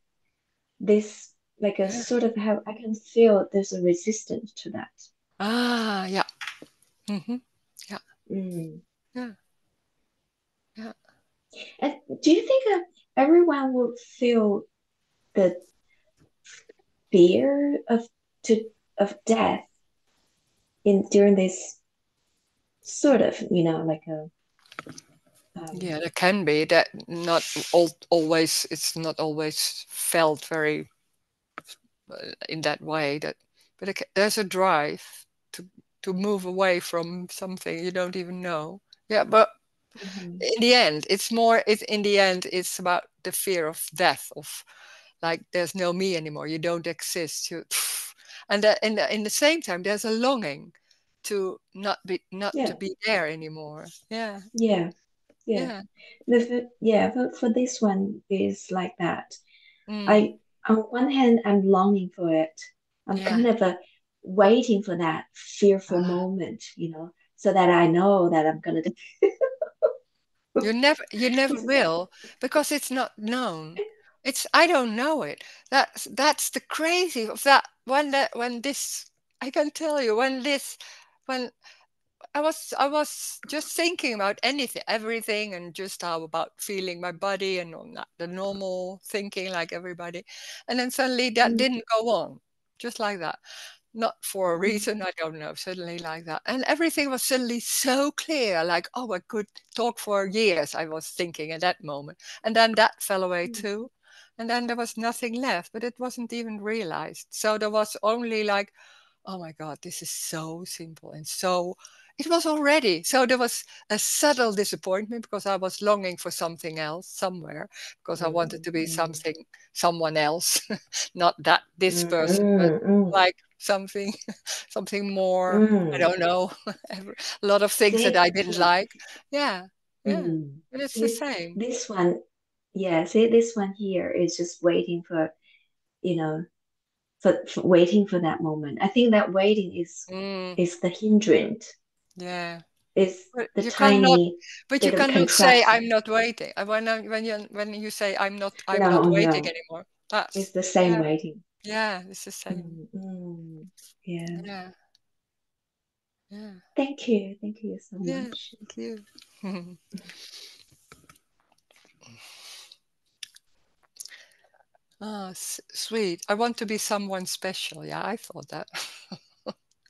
this, like a Yeah. sort of how I can feel there's a resistance to that. Ah, yeah. Mm-hmm. Yeah. Mm. Yeah. Yeah. And do you think everyone will feel the fear to of death in during this sort of, like a Yeah, there can be that, not always, it's not always felt very in that way, that, but there's a drive to move away from something you don't even know. Yeah, but in the end, it's in the end, it's about the fear of death, of like there's no me anymore, you don't exist, you and that in the same time there's a longing to not to yeah, be there anymore. Yeah. yeah, yeah. Yeah. Yeah, for this one is like that. Mm, I on one hand I'm longing for it. I'm yeah. kind of waiting for that fearful Ah. moment, so that I know that I'm gonna You never will, because it's not known. It's I don't know it. That's the crazy of that, when this, I can tell you, when I was just thinking about anything, everything, and just how about feeling my body and all that, the normal thinking like everybody, and then suddenly that Mm, didn't go on, just like that. Not for a mm, reason, I don't know, suddenly like that. And everything was suddenly so clear, like, oh, I could talk for years, I was thinking at that moment. And then that fell away mm, too. And then there was nothing left, but it wasn't even realized. So there was only like, oh my God, this is so simple and so. It was already. So there was a subtle disappointment because I was longing for something else somewhere, because I wanted to be mm, something, someone else, not that this mm, person, but mm, mm, like something something more, I mm. don't know, a lot of things that See, I didn't yeah. like. Yeah, yeah, Mm. but it's the See, same. this one, yeah, see, this one here is just waiting for, you know, for waiting for that moment. I think that waiting Mm, is the hindrance, yeah, is but the you cannot, tiny but you bit of cannot say I'm contraction. not waiting. When you say I'm not No, waiting no, anymore, it's that's, the same yeah, waiting. yeah, it's the same. Mm, mm. Yeah. Yeah, yeah, Thank you so yeah, much. thank you. Ah, sweet. I want to be someone special. Yeah, I thought that.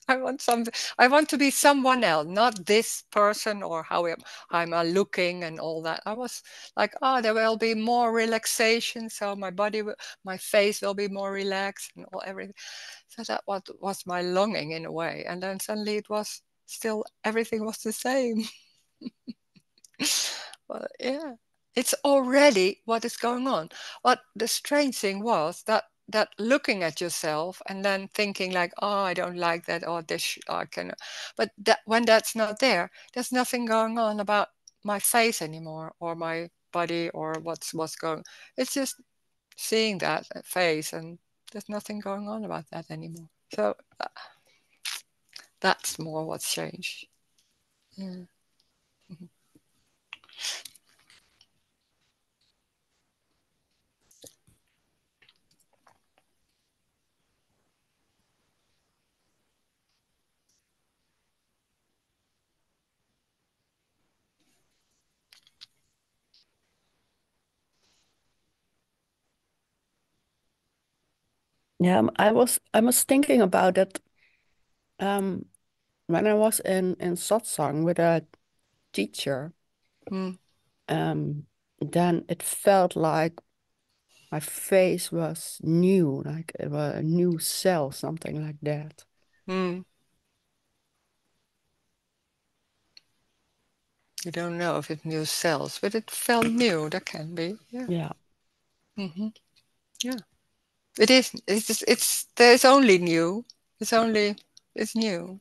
I want something. I want to be someone else, not this person, or how I'm looking and all that. I was like, oh, there will be more relaxation, so my face will be more relaxed and all everything. So that was my longing in a way, and then suddenly it was still everything was the same. Well, yeah, it's already what is going on. What the strange thing was, that looking at yourself and then thinking like, oh, I don't like that, or this, I can, but that when that's not there, there's nothing going on about my face anymore, or my body, or what's going. It's just seeing that face, and there's nothing going on about that anymore. So that's more what's changed. Yeah. Yeah, I was thinking about it um, when I was in Satsang with a teacher. Mm. Then it felt like my face was new, like it was a new cell, something like that. Mm. You don't know if it's new cells, but it felt new. That can be. Yeah. Yeah. Hmm. Yeah. It is. It's just, it's there's only new. It's new.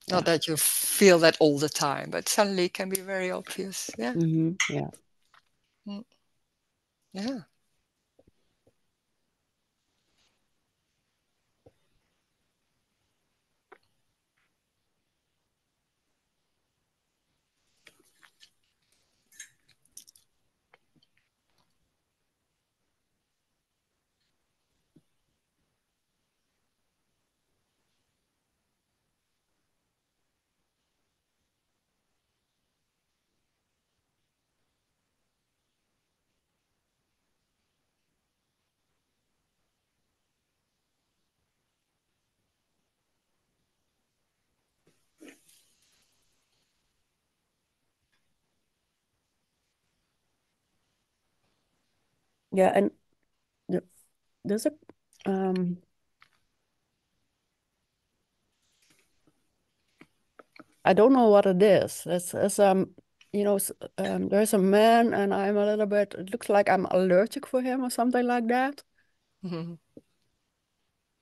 Not Yeah. that you feel that all the time, but suddenly it can be very obvious. Yeah. Yeah. Mm. Yeah. Yeah, and th- there's a um I don't know what it is. It's there's a man and I'm a little bit, it looks like I'm allergic for him or something like that. Hmm.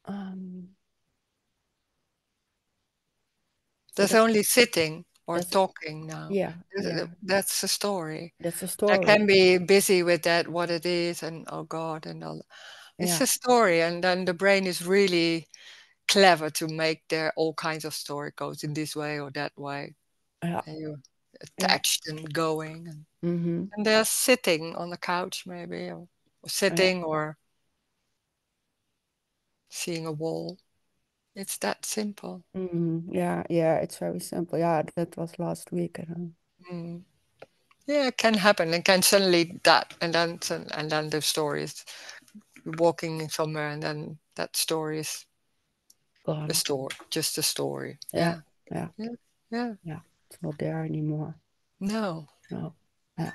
Um so There's only sitting or that's talking now. yeah, yeah. That's the story. That's the I story. can be busy with that, what it is, and oh God, and all. It's Yeah, a story, and then the brain is really clever to make there all kinds of story. It goes in this way or that way, yeah, and you're yeah. attached and going, Mm-hmm. and they're sitting on the couch maybe, or Yeah. sitting or seeing a wall. It's that simple. Mm-hmm. Yeah, yeah, it's very simple. Yeah, that was last week. Mm. Yeah, it can happen. It can suddenly that, and then the story is you're walking somewhere, and then that story is the Gone. story, just a story. Yeah, Yeah, yeah, yeah, yeah. yeah. It's not there anymore. No. No. Yeah.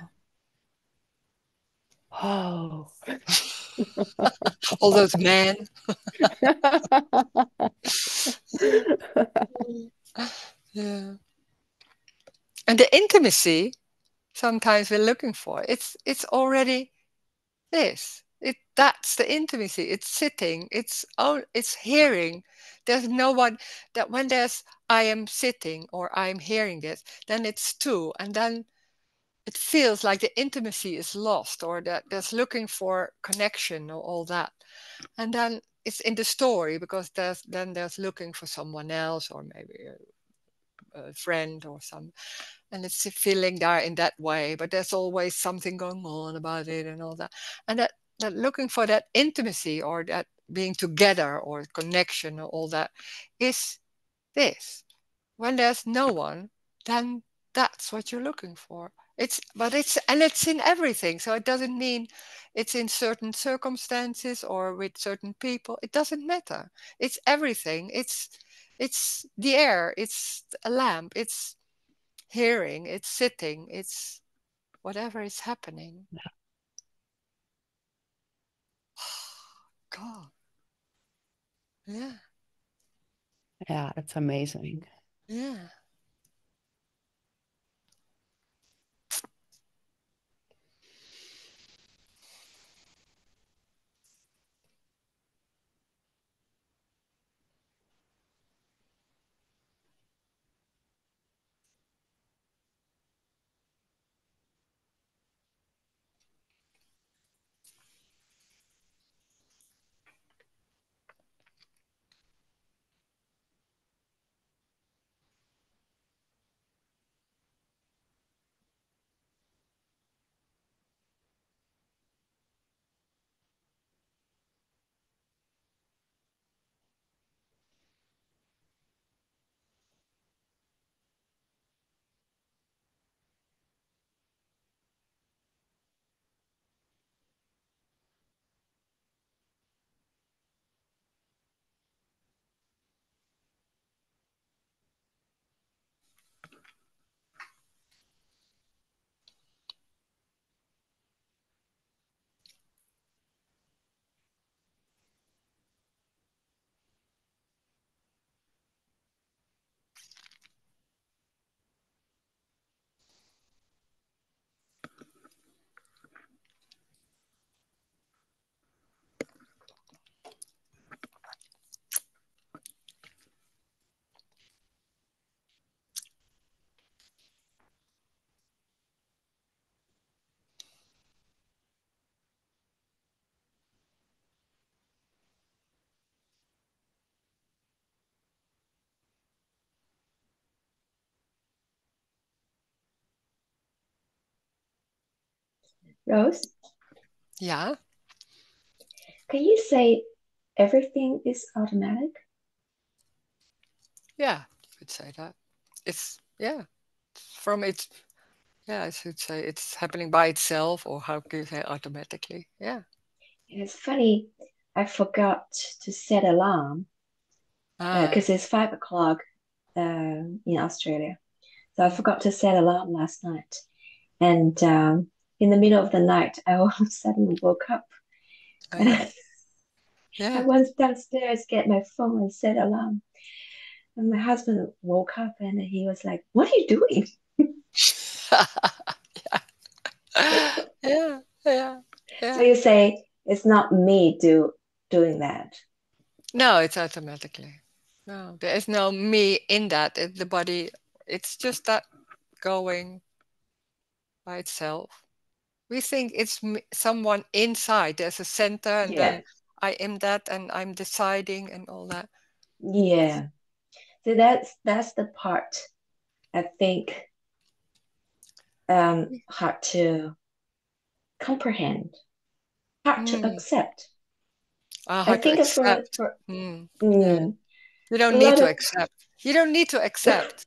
Oh. All those men. Yeah. And the intimacy sometimes we're looking for, it's already this. That's the intimacy. It's sitting. It's hearing. There's no one that when there's I am sitting or I'm hearing this, then it's two. And then it feels like the intimacy is lost or that there's looking for connection or all that. And then it's in the story because there's looking for someone else or maybe a friend or some, and it's feeling there in that way, but there's always something going on about it and all that, and that looking for that intimacy or that being together or connection or all that is this. When there's no one, then that's what you're looking for. It's in everything, so it doesn't mean it's in certain circumstances or with certain people. It doesn't matter. It's everything. It's the air, it's a lamp, it's hearing, it's sitting, it's whatever is happening. God, yeah, Yeah, it's amazing. yeah. Rose, Yeah, can you say everything is automatic? yeah, you could say that. It's, yeah, from its, yeah, I should say it's happening by itself, or how can you say automatically? Yeah. And it's funny, I forgot to set alarm Ah, because it's 5 o'clock in Australia. So I mm, forgot to set alarm last night. And in the middle of the night, I all of a sudden woke up oh and yeah, I yeah. went downstairs, get my phone and set alarm. And my husband woke up and he was like, "What are you doing?" Yeah, yeah, So yeah. you say it's not me doing that. No, it's automatically. No, there is no me in that. The body, it's just that going by itself. We think it's someone inside. There's a center, and Yeah, then I am that, and I'm deciding, and all that. yeah. So that's the part I think hard to comprehend, hard to Mm. accept. I How to think for accept. for Mm. Yeah. mm, You a don't need lot to of accept. You don't need to accept.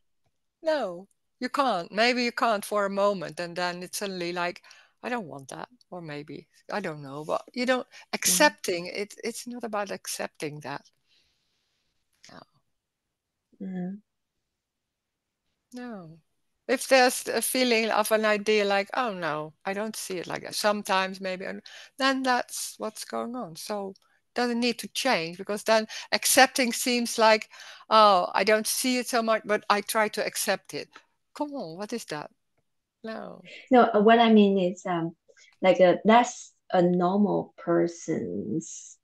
No, you can't. Maybe you can't for a moment, and then it's suddenly like, I don't want that, or maybe I don't know. But you don't mm, accepting it. It's not about accepting that. No, mm, no. If there's a feeling of an idea like, oh no, I don't see it like that. Sometimes maybe, then that's what's going on. So doesn't need to change, because then accepting seems like, oh, I don't see it so much, but I try to accept it. Come on, what is that? No. no, what I mean is like that's a normal person's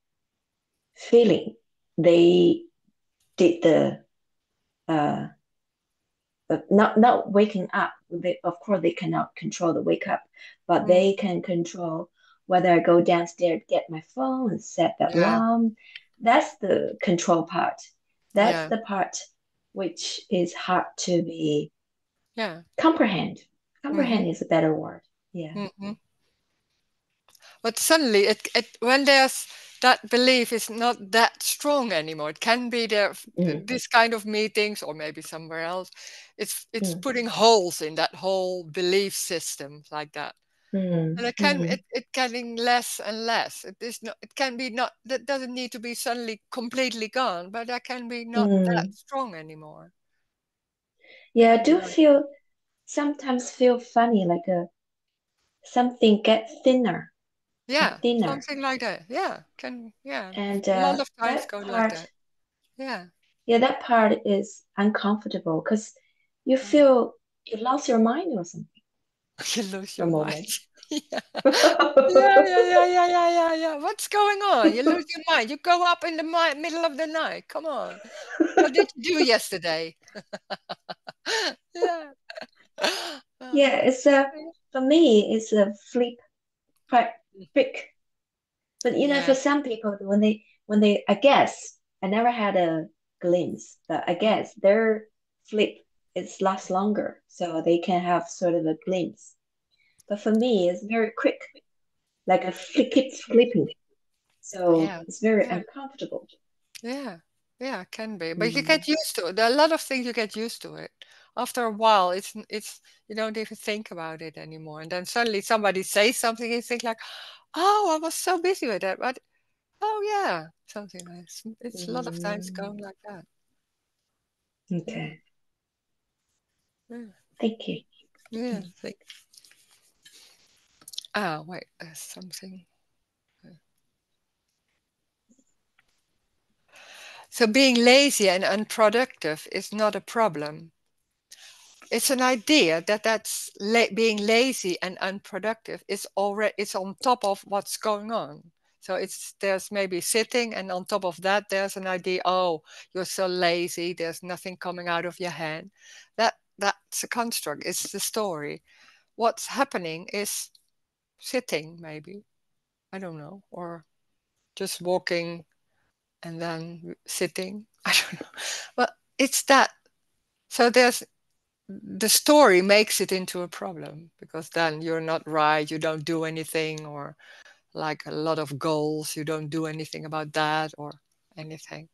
feeling. They did the uh not waking up. They, of course, they cannot control the wake up, but Mm, they can control whether I go downstairs, get my phone, and set the yeah, alarm. That's the control part. That's yeah, the part which is hard to be yeah. comprehend. Mm-hmm, Comprehend is a better word. Yeah. mm-hmm. But suddenly, when there's that belief is not that strong anymore. It can be there, Mm, this kind of meetings, or maybe somewhere else. It's mm, putting holes in that whole belief system like that, and mm, it mm, it getting less and less. It is not. It can be not. That doesn't need to be suddenly completely gone, but that can be not that mm. strong anymore. Yeah, I Can be do like, sometimes feel funny, like something get thinner and yeah, thinner, something like that. Yeah, yeah. and A lot of times that go like part, that. Yeah. yeah, that part is uncomfortable because you Mm. feel you lost your mind or something You lose for your a mind. moment. Yeah. Yeah. What's going on? You lose your mind. You go up in the middle of the night. Come on. What did you do yesterday? Yeah. Yeah, it's a for me, it's a flip quite quick. But for yeah. some people, when they, I guess, I never had a glimpse, but I Mm. guess their flip is lasts longer, so they can have sort of a glimpse. But for me, it's very quick, like a flick keeps flipping, so Yeah. it's very Yeah. uncomfortable. Yeah. Yeah, it can be. But you Mm, get used to it. There are a lot of things you get used to it. After a while, it's you don't even think about it anymore. And then suddenly somebody says something, you think like, oh, I was so busy with that. But oh yeah, something like this. It's a lot of times mm, going like that. Yeah, okay, yeah, thank you. yeah. Mm. Wait, there's something. So being lazy and unproductive is not a problem. It's an idea that being lazy and unproductive is already it's on top of what's going on. So there's maybe sitting, and on top of that there's an idea. Oh, you're so lazy. There's nothing coming out of your hand. That's a construct. It's the story. What's happening is sitting, maybe. I don't know, or just walking and then sitting. I don't know. But it's that. So the story makes it into a problem, because then you're not right, you don't do anything, or like a lot of goals, you don't do anything about that or anything.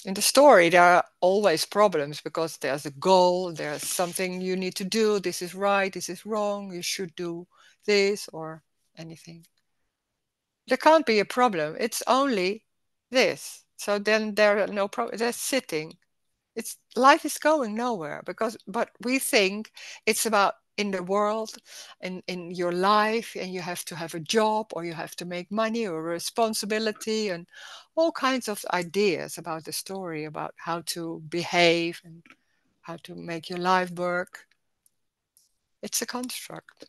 In the story, there are always problems because there's a goal, there's something you need to do, this is right, this is wrong, you should do this or anything. There can't be a problem, it's only this. So then there are no problems, they're sitting. It's life is going nowhere, but we think it's about in the world and in your life, and you have to have a job, or you have to make money, or a responsibility, and all kinds of ideas about the story, about how to behave and how to make your life work. It's a construct.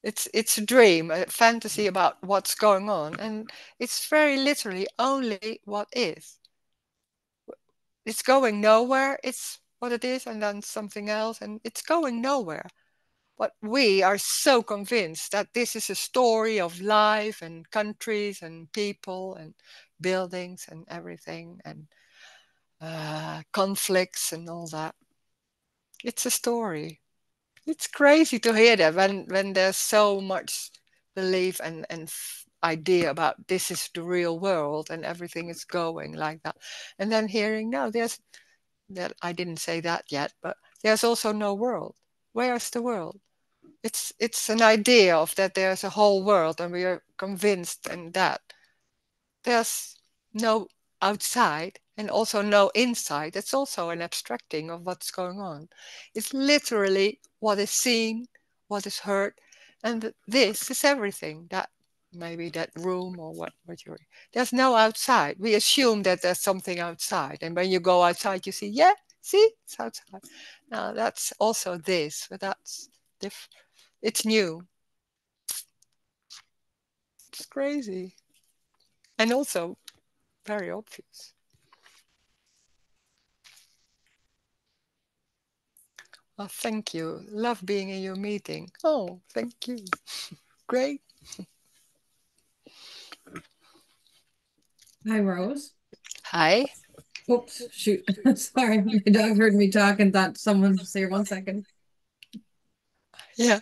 It's a dream, a fantasy about what's going on, and it's very literally only what is. It's going nowhere. It's what it is, and then something else, and it's going nowhere. But we are so convinced that this is a story of life and countries and people and buildings and everything, and conflicts and all that. It's a story. It's crazy to hear that when there's so much belief and idea about this is the real world and everything is going like that, and then hearing no, there's that I didn't say that yet, but there's also no world. Where's the world? It's an idea of that there's a whole world, and we are convinced in that. There's no outside and also no inside. It's also an abstracting of what's going on. It's literally what is seen, what is heard, and this is everything. That maybe that room or what you're. There's no outside. We assume that there's something outside, and when you go outside, you see, yeah, see, it's outside. Now that's also this, but that's it's new. It's crazy, and also very obvious. Oh, thank you. Love being in your meeting. Oh, thank you. Great. Hi, Rose. Hi. Oops, shoot. Sorry, my dog heard me talk and thought someone was here. 1 second. Yeah.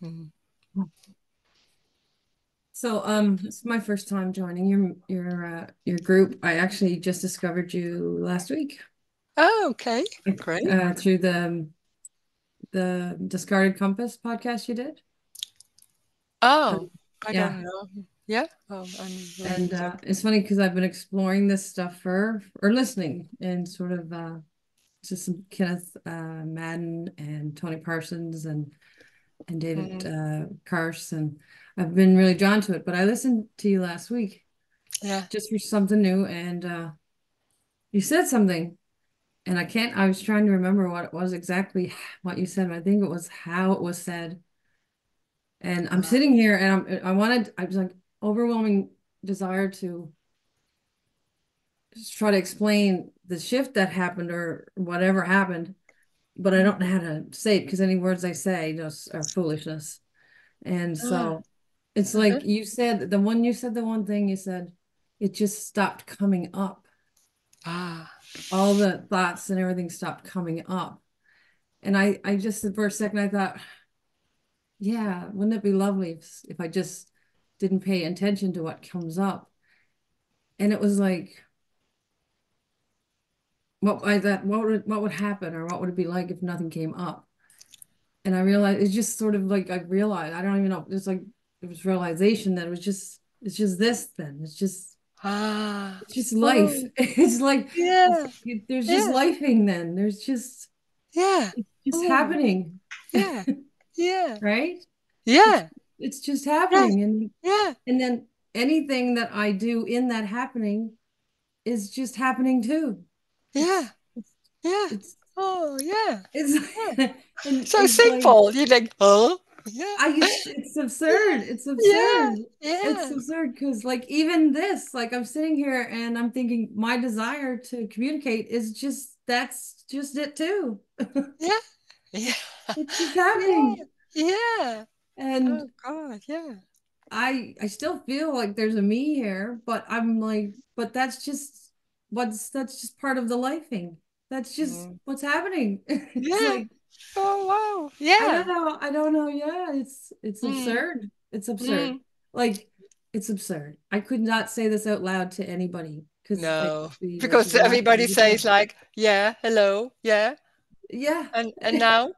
Mm. So, it's my first time joining your group. I actually just discovered you last week. Oh, okay. Great. Through the Discarded Compass podcast you did. Oh, I Yeah. don't know. Yeah. Oh, And it's funny because I've been exploring this stuff or listening and sort of to some Kenneth Madden and Tony Parsons and David Karsh, and I've been really drawn to it. But I listened to you last week yeah. just for something new, and you said something, and I was trying to remember what it was exactly what you said, but I think it was how it was said. And I'm sitting here and I was like overwhelming desire to just try to explain the shift that happened or whatever happened, but I don't know how to say it because any words I say just are foolishness. And Ah, so it's like you said, the one thing you said, it just stopped coming up. ah. All the thoughts and everything stopped coming up. And I just, for a second, I thought, yeah, wouldn't it be lovely if I just didn't pay attention to what comes up? And it was like, what would happen, or what would it be like if nothing came up? And I realized it's just sort of like I realized I don't even know. It's like it was realization that it's just this. Then Ah. it's just life. Oh, It's like yeah. there's just Yeah. lifing. Then there's just Yeah. it's just Oh, happening, yeah. Yeah. right? It's Yeah. it's just Yeah. happening, Yeah. and then anything that I do in that happening is just happening too. Yeah. Yeah. It's Oh, yeah. Yeah. it's and So it's like simple. You think, huh? Yeah. it's absurd. It's Yeah. absurd. It's Yeah. absurd because like even this, like I'm sitting here and I'm thinking my desire to communicate is just that's just it too. Yeah. Yeah. It's just Yeah. happening. Yeah. And Oh God. Yeah. I still feel like there's a me here, but I'm like, but that's just part of the lifing. That's just what's happening. It's Yeah. like, Oh wow. I Yeah. don't know. I don't know. Yeah, it's Mm. absurd. It's absurd. Mm. Like, it's absurd. I could not say this out loud to anybody because I'd No, be like because laughing everybody says because like, yeah, hello, yeah, yeah. and now,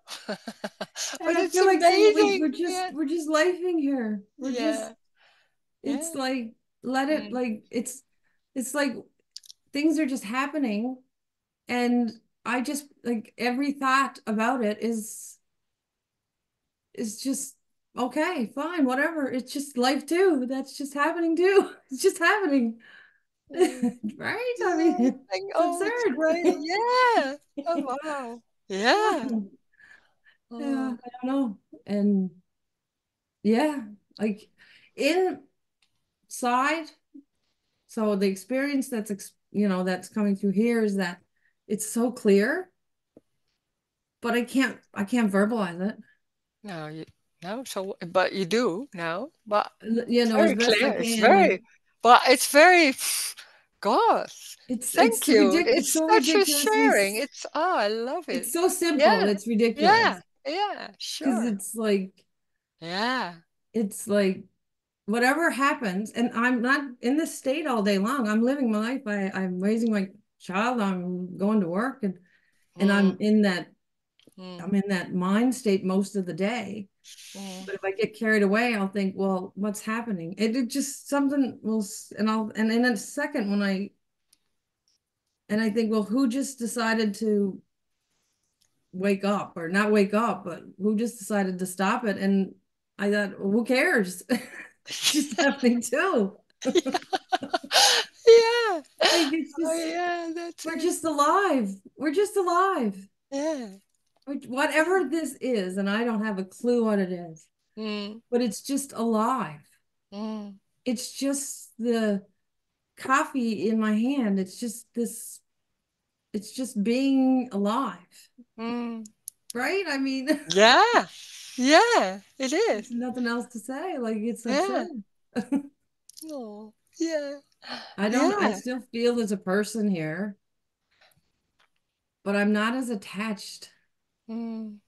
And but I it's feel like saying like amazing. Yeah, we're just lifing here. We're just yeah, it's yeah. like let it Mm. like it's like things are just happening and I just like every thought about it is just okay, fine, whatever. It's just life too. That's just happening too. It's just happening. Mm. Right? I Yeah, mean, it's oh, it's absurd. great. Yeah. Oh wow. Yeah. Yeah, Oh. I don't know. And yeah, like inside, so the experience that's coming through here is that it's so clear, but I can't verbalize it. No, no. So, but you do now. But You it's know, as very best I clear. It's can. Like very, but it's very. Gosh, it's thank you. ridiculous. It's It's so such a ridiculously. sharing. It's I love It's it. so simple. Yeah. It's ridiculous Yeah. Yeah. because Sure. Yeah. it's like whatever happens, and I'm not in this state all day long. I'm living my life. I'm raising my child. I'm going to work, and Mm, I'm mm, in that mind state most of the day. mm. But if I get carried away, I'll think, well, what's happening? It just something will, and in a second when I think, well, who just decided to wake up or not wake up, but who just decided to stop it? And I thought, well, who cares? It's just happening too. Yeah. Like it's Oh, just yeah, that's we're it. just alive. We're just alive. Yeah. Whatever this is, and I don't have a clue what it is, Mm, but it's just alive. mm, It's just the coffee in my hand. It's just being alive, mm. right? I mean, Yeah. Yeah, it there's is. nothing else to say. Like it's Yeah. absurd. Oh, yeah. I Yeah. still feel there's a person here, but I'm not as attached. Mm,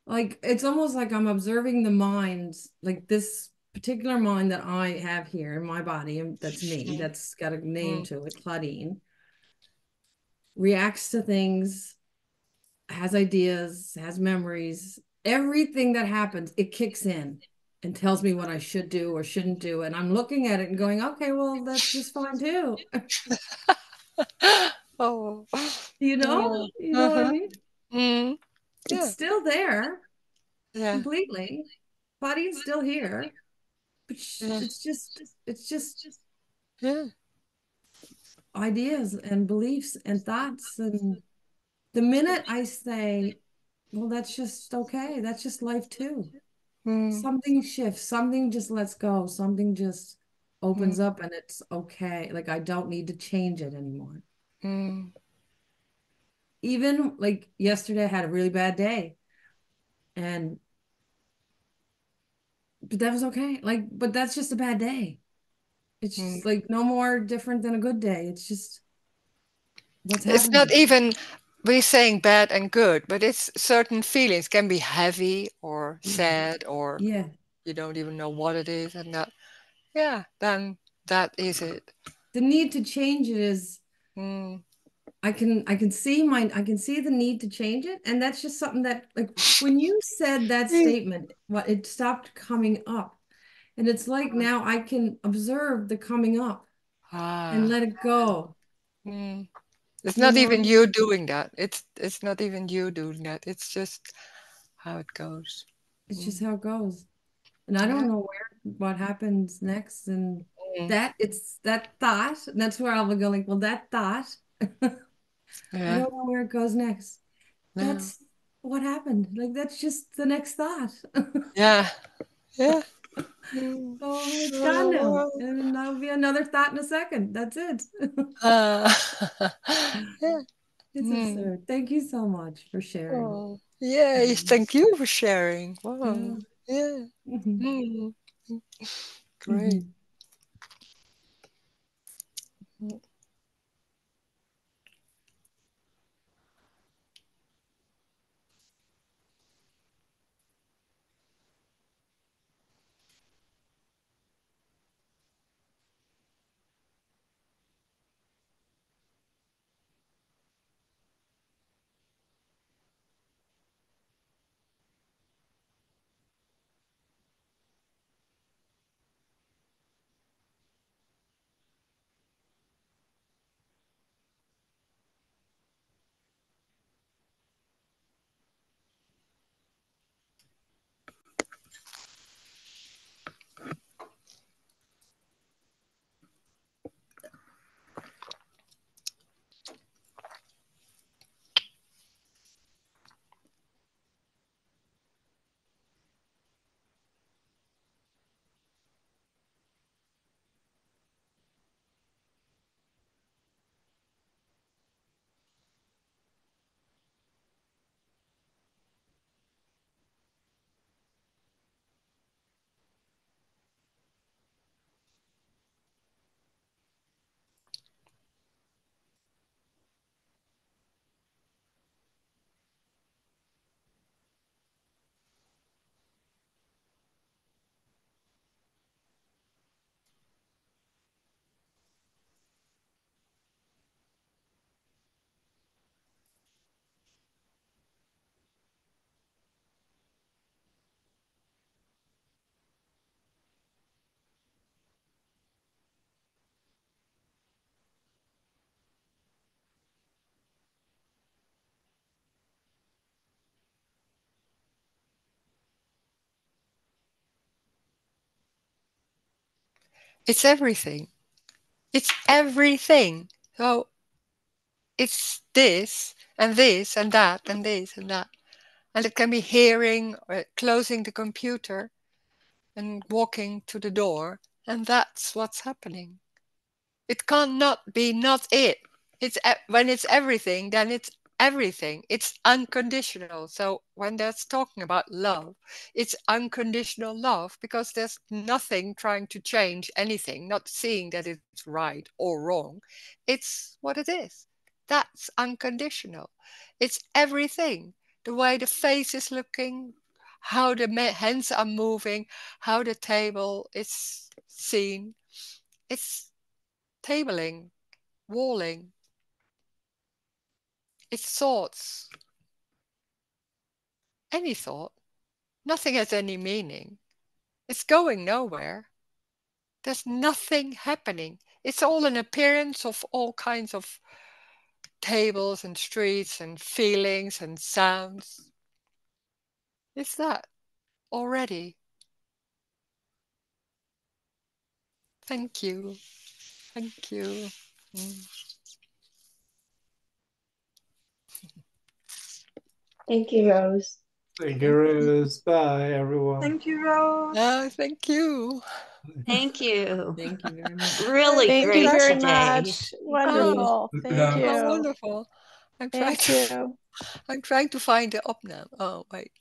Like it's almost like I'm observing the minds, like this particular mind that I have here in my body, and that's me, mm, that's got a name mm, to it, Claudine, reacts to things, has ideas, has memories. Everything that happens, it kicks in and tells me what I should do or shouldn't do. And I'm looking at it and going, okay, well, that's just fine too. oh. You know? Yeah. You know what I Uh-huh. mean? Mm, It's yeah. still there Yeah. completely. Body's still here, but Yeah. it's just Yeah. ideas and beliefs and thoughts. And the minute I say, well, that's just okay, that's just life too. Mm, Something shifts, something just lets go, something just mm, opens up and it's okay. Like I don't need to change it anymore. mm, Even like yesterday, I had a really bad day. And but that was okay. Like, but that's just a bad day. It's mm. just like no more different than a good day. It's just what's It's not happening. even we're saying bad and good, but it's certain feelings can be heavy or Yeah. sad or Yeah. you don't even know what it is and that yeah, then that is it. The need to change it is Mm. I can see the need to change it. And that's just something that like when you said that Mm. statement, what it stopped coming up. And it's like now I can observe the coming up and Ah. let it go. Mm. It's You not know, even you doing that. It's not even you doing that. It's just how it goes. it's just Mm. how it goes. And I Yeah. don't know what happens next. And Mm. that it's that thought, and that's where I'll be going, well, that thought, I Yeah. don't know where it goes next. No. That's what happened. Like that's just the next thought. Yeah. Yeah. Mm. So it's gone now. Oh. And that'll be another thought in a second. That's it. Ah. Yeah. It's Mm. absurd. Thank you so much for sharing. Oh. Yay. Um, Thank you for sharing. yeah. Wow. Yeah. Mm. Great. Mhm. It's everything. It's everything. So it's this and this and that and this and that. And it can be hearing or closing the computer and walking to the door. And that's what's happening. It cannot be not it. When it's everything, then it's everything. It's unconditional. So when that's talking about love, it's unconditional love because there's nothing trying to change anything, not seeing that it's right or wrong. It's what it is. That's unconditional. It's everything. The way the face is looking, how the hands are moving, how the table is seen. It's tabling, walling, it's thoughts. Any thought. Nothing has any meaning. It's going nowhere. There's nothing happening. It's all an appearance of all kinds of tables and streets and feelings and sounds. It's that already. Thank you. Thank you. Thank you, Rose. Thank you, Rose. Bye, everyone. Thank you, Rose. Thank you. Thank you. Thank you very much. Really Thank great you very today. much. Wonderful. Thank Oh, you. wonderful. I'm trying Thank you. I'm trying to find it up now. Oh, wait.